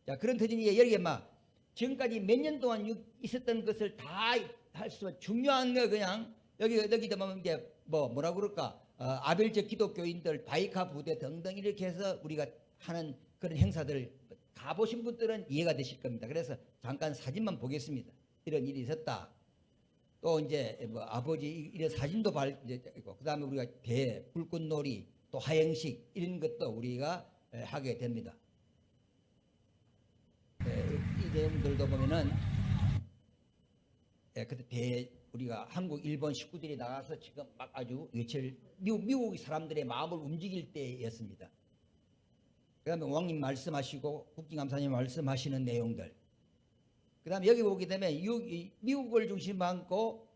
자, 그런 터전이 여기에 막 지금까지 몇 년 동안 있었던 것을 다 할 수 중요한 거 그냥 여기다 보면 이제 뭐라 그럴까 아벨적 기독교인들 바이카 부대 등등 이렇게 해서 우리가 하는 그런 행사들 가보신 분들은 이해가 되실 겁니다. 그래서 잠깐 사진만 보겠습니다. 이런 일이 있었다. 또 이제 아버지 이런 사진도 있고, 그 다음에 우리가 배, 불꽃놀이, 또 하행식 이런 것도 우리가 하게 됩니다. 이 내용들도 보면은 그때 우리가 한국, 일본 식구들이 나가서 지금 막 아주 미국 사람들의 마음을 움직일 때였습니다. 그 다음에 왕님 말씀하시고 국정감사님 말씀하시는 내용들, 그 다음에 여기 보게 되면 미국을 중심으로 하고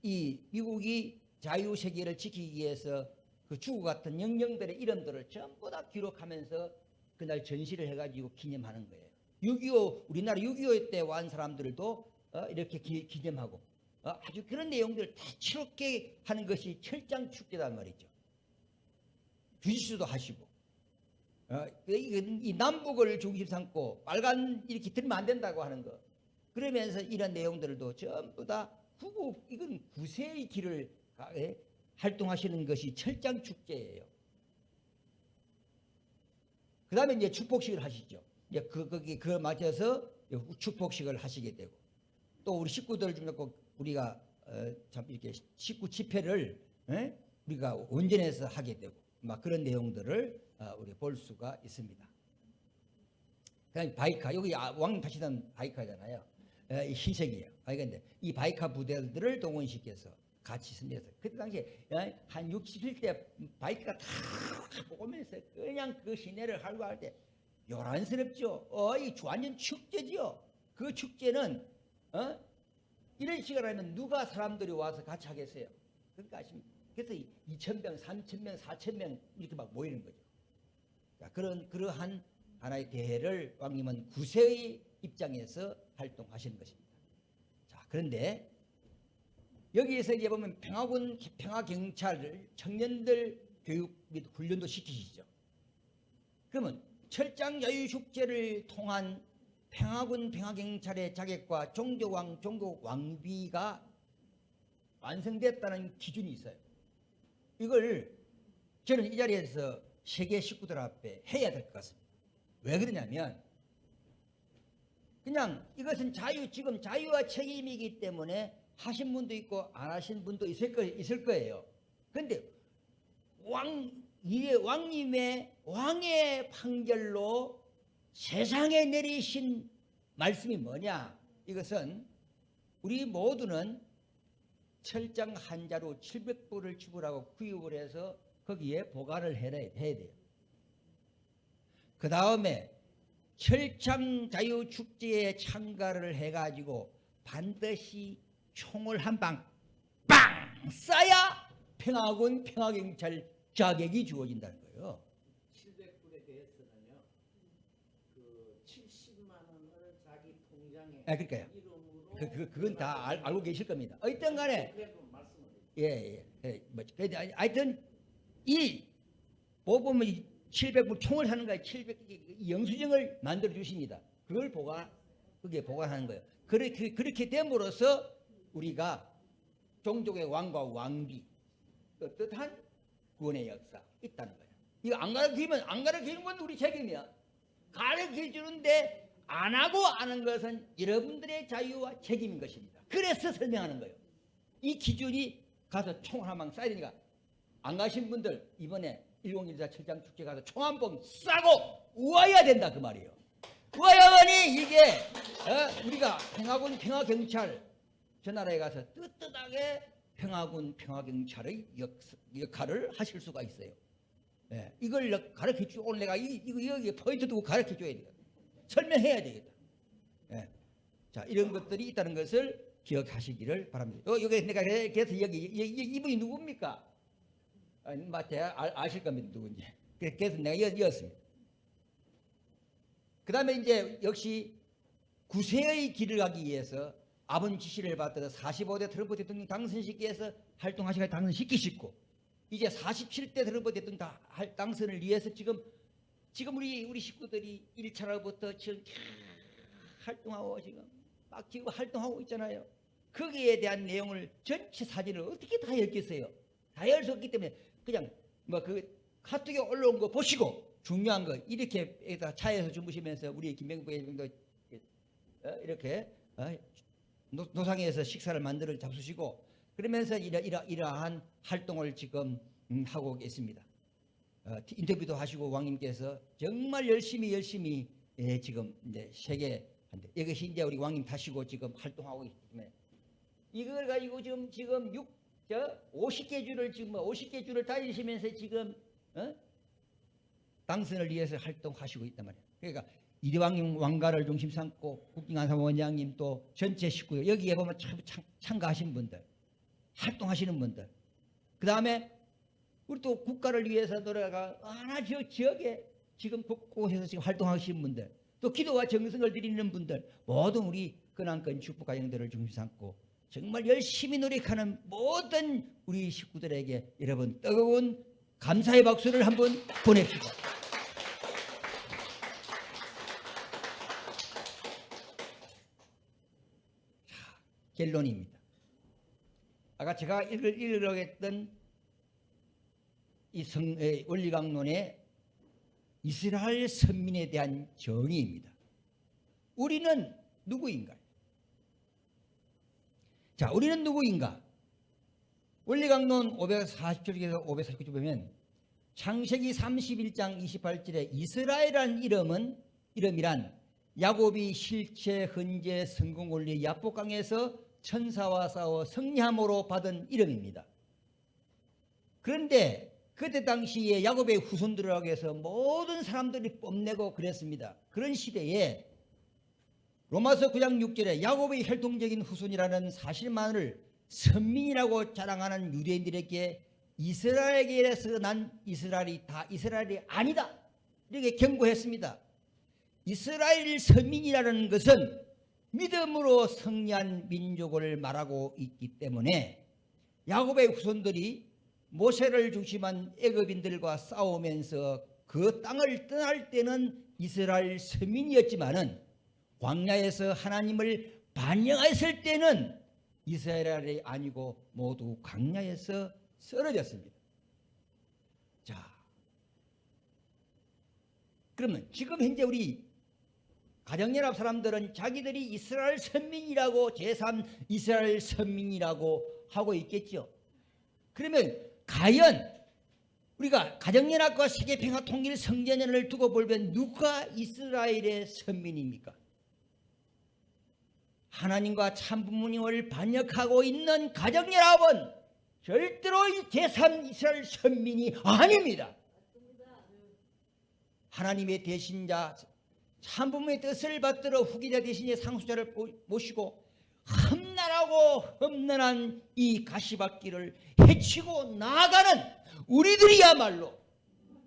이 미국이 자유세계를 지키기 위해서 그 주고 같은 영령들의 이름들을 전부 다 기록하면서 그날 전시를 해가지고 기념하는 거예요. 6.25 우리나라 6.25 때 완 사람들도 이렇게 기념하고 아주 그런 내용들을 다채롭게 하는 것이 철장축제란 말이죠. 주짓수도 하시고 이 남북을 중심 삼고 빨간 이렇게 들면 안 된다고 하는 거, 그러면서 이런 내용들도 전부 다 이건 구세의 길을 활동하시는 것이 철장축제예요. 그 다음에 이제 축복식을 하시죠. 이제 거기 맞춰서 축복식을 하시게 되고, 또 우리 식구들 중에 우리가 참 이렇게 식구 집회를 우리가 원전에서 하게 되고 막 그런 내용들을 우리 볼 수가 있습니다. 그다음에 바이카, 여기 왕님 타시던 바이카잖아요. 흰색이에요. 근데 이 바이카 부대들을 동원시켜서 같이 승리해서 그때 당시에 한 60대 바이크가 다 오면서 그냥 그 시내를 활보할 때 요란스럽죠. 이 완전 축제지요. 그 축제는 이런 시간을 하면 누가 사람들이 와서 같이 하겠어요? 그러니까 아십니까? 그래서 2,000명, 3,000명, 4,000명 이렇게 막 모이는 거죠. 자, 그러한 하나의 대회를 왕님은 구세의 입장에서 활동하시는 것입니다. 자, 그런데 여기에서 이제 보면 평화군, 평화경찰을 청년들 교육 및 훈련도 시키시죠. 그러면 철장 자유축제를 통한 평화군, 평화경찰의 자격과 종교왕, 종교왕비가 완성됐다는 기준이 있어요. 이걸 저는 이 자리에서 세계 식구들 앞에 해야 될 것 같습니다. 왜 그러냐면 그냥 이것은 지금 자유와 책임이기 때문에 하신 분도 있고 안 하신 분도 있을 거예요. 그런데 왕의 판결로 세상에 내리신 말씀이 뭐냐? 이것은 우리 모두는 철장 한 자루 700불을 지불하고 구입을 해서 거기에 보관을 해야 돼요. 그 다음에 철장 자유축제에 참가를 해가지고 반드시 총을 한 방 빵 쏴야 평화군 평화경찰 자격이 주어진다는 거예요. 700불에 대해서는요. 그 70만 원을 자기 통장에 그러니까요. 이름으로 그건 다 알고 계실 겁니다. 어쨌든 간에 말씀을 하여튼 이 보면 700불 총을 하는 거예요. 700 영수증을 만들어 주십니다. 그걸 그게 보관하는 거예요. 그렇게 됨으로써 우리가 종족의 왕과 왕비 뜻한 구원의 역사 있다는 거예요. 이거 안 가르치는 건 우리 책임이야. 가르쳐 주는데 안 하고 아는 것은 여러분들의 자유와 책임인 것입니다. 그래서 설명하는 거예요. 이 기준이 가서 총을 한 방 쏴야 되니까 안 가신 분들 이번에 1014 철장 축제 가서 총 한 방 쏴고 와야 된다 그 말이에요. 와야만이 이게 우리가 평화군 평화경찰 저 나라에 가서 떳떳하게 평화군 평화경찰의 역할을 하실 수가 있어요. 예, 이걸 가르쳐줘. 오늘 내가 여기에 포인트 두고 가르쳐줘야 돼요. 설명해야 되겠다. 예. 자, 이런 것들이 있다는 것을 기억하시기를 바랍니다. 여기 내가 그래서 여기 이분이 누굽니까? 아실 겁니다. 누군지. 그래서 내가 이었습니다. 그 다음에 이제 역시 구세의 길을 가기 위해서 아버지 지시를 받들어 45대 트럼프 대통령 당선시키기 위해서 활동하시고 당선시키시고 이제 47대 트럼프 대통령 당선을 위해서 지금 우리 식구들이 1차로부터 지금 활동하고 지금 활동하고 있잖아요. 거기에 대한 내용을 전체 사진을 어떻게 다 읽겠어요? 다 열 수 없기 때문에 그냥 그 카톡에 올라온 거 보시고 중요한 거 이렇게 차에서 주무시면서 우리 김병국 부회장도 이렇게 노상에서 식사를 만들어 잡수시고 그러면서 이러한 활동을 지금 하고 계십니다. 인터뷰도 하시고 왕님께서 정말 열심히 지금 이제 세계한테 이것이 이제 우리 왕님 타시고 지금 활동하고 있기 때문에 이걸 가지고 지금 50개 주를 지금 50개 주를 다니시면서 지금 당선을 위해서 활동하시고 있단 말이에요. 그러니까 이대왕님 왕가를 중심 삼고 국정안사원장님 또 전체 식구 여기에 보면 참가하신 분들 활동하시는 분들 그 다음에 우리 또 국가를 위해서 노래가 하나 지역에 지금 곳곳에서 지금 활동하시는 분들 또 기도와 정성을 드리는 분들 모든 우리 근안권 축복 가정들을 중심 삼고 정말 열심히 노력하는 모든 우리 식구들에게 여러분 뜨거운 감사의 박수를 한번 보냅시다. 결론입니다. 아까 제가 읽으려고 했던 이 원리강론의 이스라엘 선민에 대한 정의입니다. 우리는 누구인가요? 자, 우리는 누구인가? 원리강론 540쪽에서 549쪽 보면 창세기 31장 28절에 이스라엘이라는 이름이란 야곱이 실체, 헌재, 성공 원리 야복강에서 천사와 싸워 승리함으로 받은 이름입니다. 그런데 그때 당시에 야곱의 후손들이라고 해서 모든 사람들이 뽐내고 그랬습니다. 그런 시대에 로마서 9장 6절에 야곱의 혈통적인 후손이라는 사실만을 선민이라고 자랑하는 유대인들에게 이스라엘에게서 난 이스라엘이 다 이스라엘이 아니다 이렇게 경고했습니다. 이스라엘 선민이라는 것은 믿음으로 승리한 민족을 말하고 있기 때문에 야곱의 후손들이 모세를 중심한 애굽인들과 싸우면서 그 땅을 떠날 때는 이스라엘 서민이었지만은 광야에서 하나님을 반영했을 때는 이스라엘이 아니고 모두 광야에서 쓰러졌습니다. 자, 그러면 지금 현재 우리 가정연합 사람들은 자기들이 이스라엘 선민이라고 제3 이스라엘 선민이라고 하고 있겠죠. 그러면 과연 우리가 가정연합과 세계평화통일 성전연을 두고 보면 누가 이스라엘의 선민입니까? 하나님과 참부모님을 반역하고 있는 가정연합은 절대로 제3 이스라엘 선민이 아닙니다. 하나님의 대신자 참부모의 뜻을 받들어 후기자 대신의 상수자를 모시고 험난하고 험난한 이 가시밭길을 헤치고 나아가는 우리들이야말로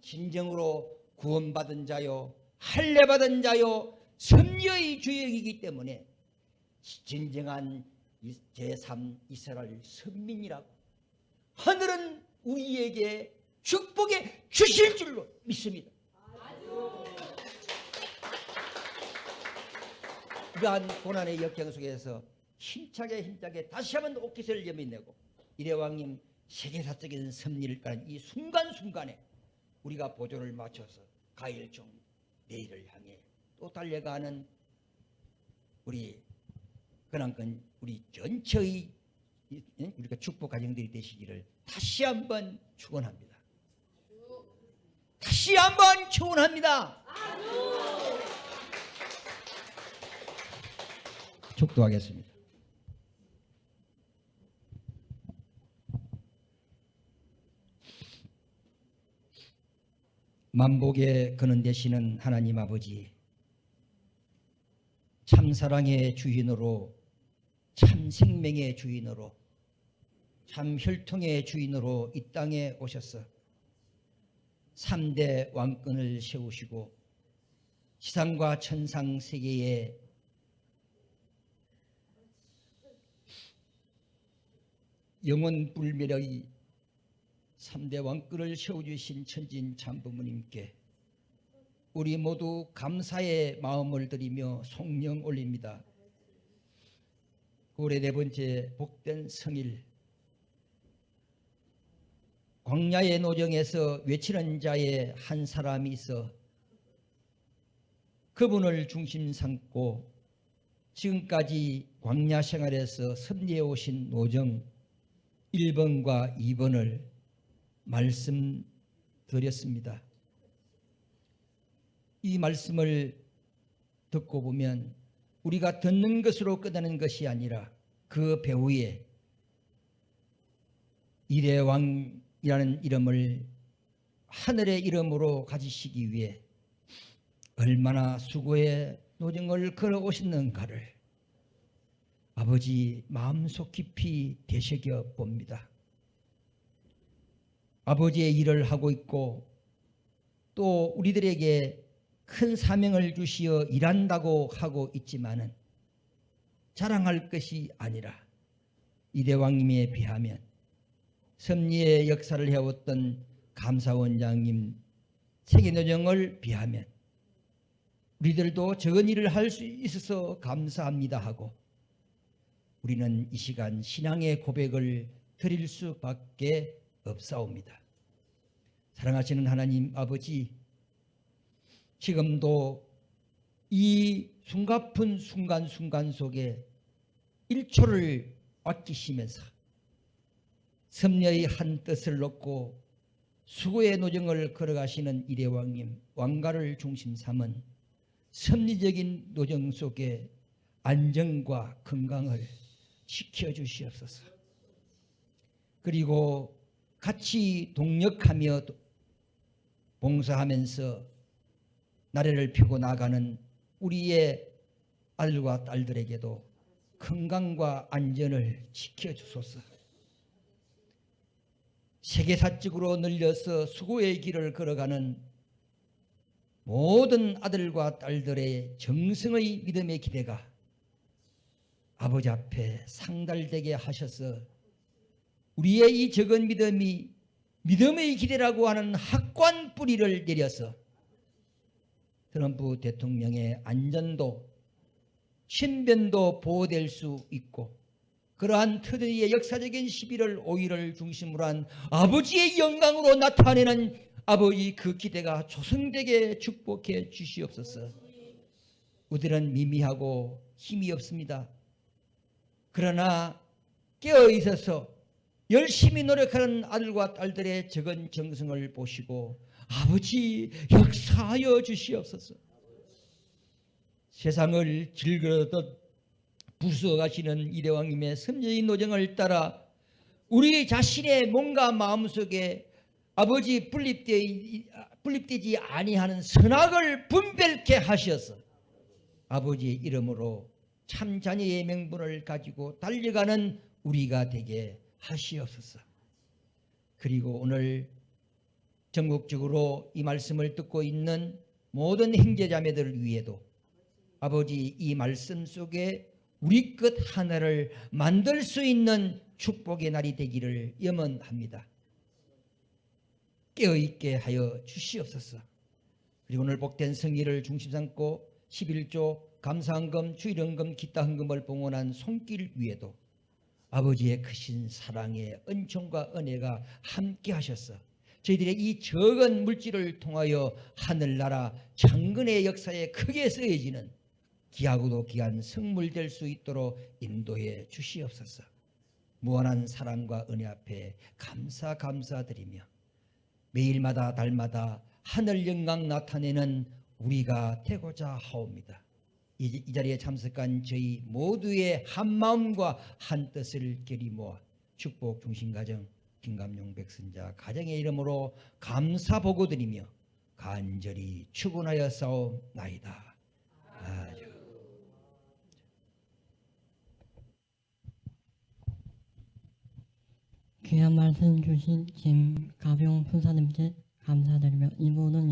진정으로 구원받은 자요 할례받은 자요 섭리의 주역이기 때문에 진정한 제3 이스라엘 선민이라고 하늘은 우리에게 축복해 주실 줄로 믿습니다. 이러한 고난의 역경 속에서 힘차게 다시 한번 옷깃을 여며내고 이레왕님 세계사적인 섭리를 까는 이 순간순간에 우리가 보조를 맞춰서 가일종 내일을 향해 또 달려가는 우리 그만큼 우리 전체의 우리가 축복 가정들이 되시기를 다시 한번 축원합니다. 다시 한번 축원합니다. 축도하겠습니다. 만복의 근원 되시는 하나님 아버지, 참 사랑의 주인으로, 참 생명의 주인으로, 참 혈통의 주인으로 이 땅에 오셔서 3대 왕권을 세우시고 지상과 천상 세계에 영원 불멸의 3대 왕권을 세워주신 천진 참부모님께 우리 모두 감사의 마음을 드리며 송영 올립니다. 올해 4번째 복된 성일, 광야의 노정에서 외치는 자의 한 사람이 있어 그분을 중심 삼고 지금까지 광야 생활에서 섭리해 오신 노정 1번과 2번을 말씀드렸습니다. 이 말씀을 듣고 보면 우리가 듣는 것으로 끝나는 것이 아니라 그 배후에 이레왕이라는 이름을 하늘의 이름으로 가지시기 위해 얼마나 수고의 노정을 걸어오셨는가를 아버지 마음속 깊이 되새겨 봅니다. 아버지의 일을 하고 있고 또 우리들에게 큰 사명을 주시어 일한다고 하고 있지만은 자랑할 것이 아니라 이대왕님에 비하면 섭리의 역사를 해왔던 감사원장님 세계노정을 비하면 우리들도 적은 일을 할 수 있어서 감사합니다 하고 우리는 이 시간 신앙의 고백을 드릴 수밖에 없사옵니다. 사랑하시는 하나님 아버지, 지금도 이 숨가쁜 순간순간 속에 1초를 아끼시면서 섭리의 한 뜻을 놓고 수고의 노정을 걸어가시는 이레왕님, 왕가를 중심 삼은 섭리적인 노정 속에 안정과 건강을 지켜주시옵소서. 그리고 같이 동력하며 봉사하면서 나래를 펴고 나가는 우리의 아들과 딸들에게도 건강과 안전을 지켜주소서. 세계사적으로 늘려서 수고의 길을 걸어가는 모든 아들과 딸들의 정성의 믿음의 기대가 아버지 앞에 상달되게 하셔서 우리의 이 적은 믿음이 믿음의 기대라고 하는 확고한 뿌리를 내려서 트럼프 대통령의 안전도 신변도 보호될 수 있고 그러한 터데이의 역사적인 11월 5일을 중심으로 한 아버지의 영광으로 나타내는 아버지 그 기대가 조성되게 축복해 주시옵소서. 우리는 미미하고 힘이 없습니다. 그러나 깨어 있어서 열심히 노력하는 아들과 딸들의 적은 정성을 보시고 아버지 역사하여 주시옵소서. 세상을 질그릇듯 부수어가시는 이대왕님의 섬세한 노정을 따라 우리 자신의 몸과 마음속에 아버지 분립되지 아니하는 선악을 분별케 하셔서 아버지의 이름으로 참 자녀의 명분을 가지고 달려가는 우리가 되게 하시옵소서. 그리고 오늘 전국적으로 이 말씀을 듣고 있는 모든 형제자매들을 위해도 아버지 이 말씀 속에 우리 것 하나를 만들 수 있는 축복의 날이 되기를 염원합니다. 깨어있게 하여 주시옵소서. 그리고 오늘 복된 성의를 중심 삼고 11조 감사헌금 주일헌금 기타 헌금을 봉헌한 손길 위에도 아버지의 크신 사랑의 은총과 은혜가 함께 하셔서 저희들의 이 적은 물질을 통하여 하늘나라 창건의 역사에 크게 쓰여지는 귀하고도 귀한 성물 될 수 있도록 인도해 주시옵소서. 무한한 사랑과 은혜 앞에 감사드리며 매일마다 달마다 하늘 영광 나타내는 우리가 되고자 하옵니다. 이 자리에 참석한 저희 모두의 한 마음과 한 뜻을 결의 모아 축복 중심가정 김감용 백선자 가정의 이름으로 감사 보고드리며 간절히 축원하여 싸움나이다. 아주 귀한 말씀 주신 김가병 훈사님께 감사드리며 이분은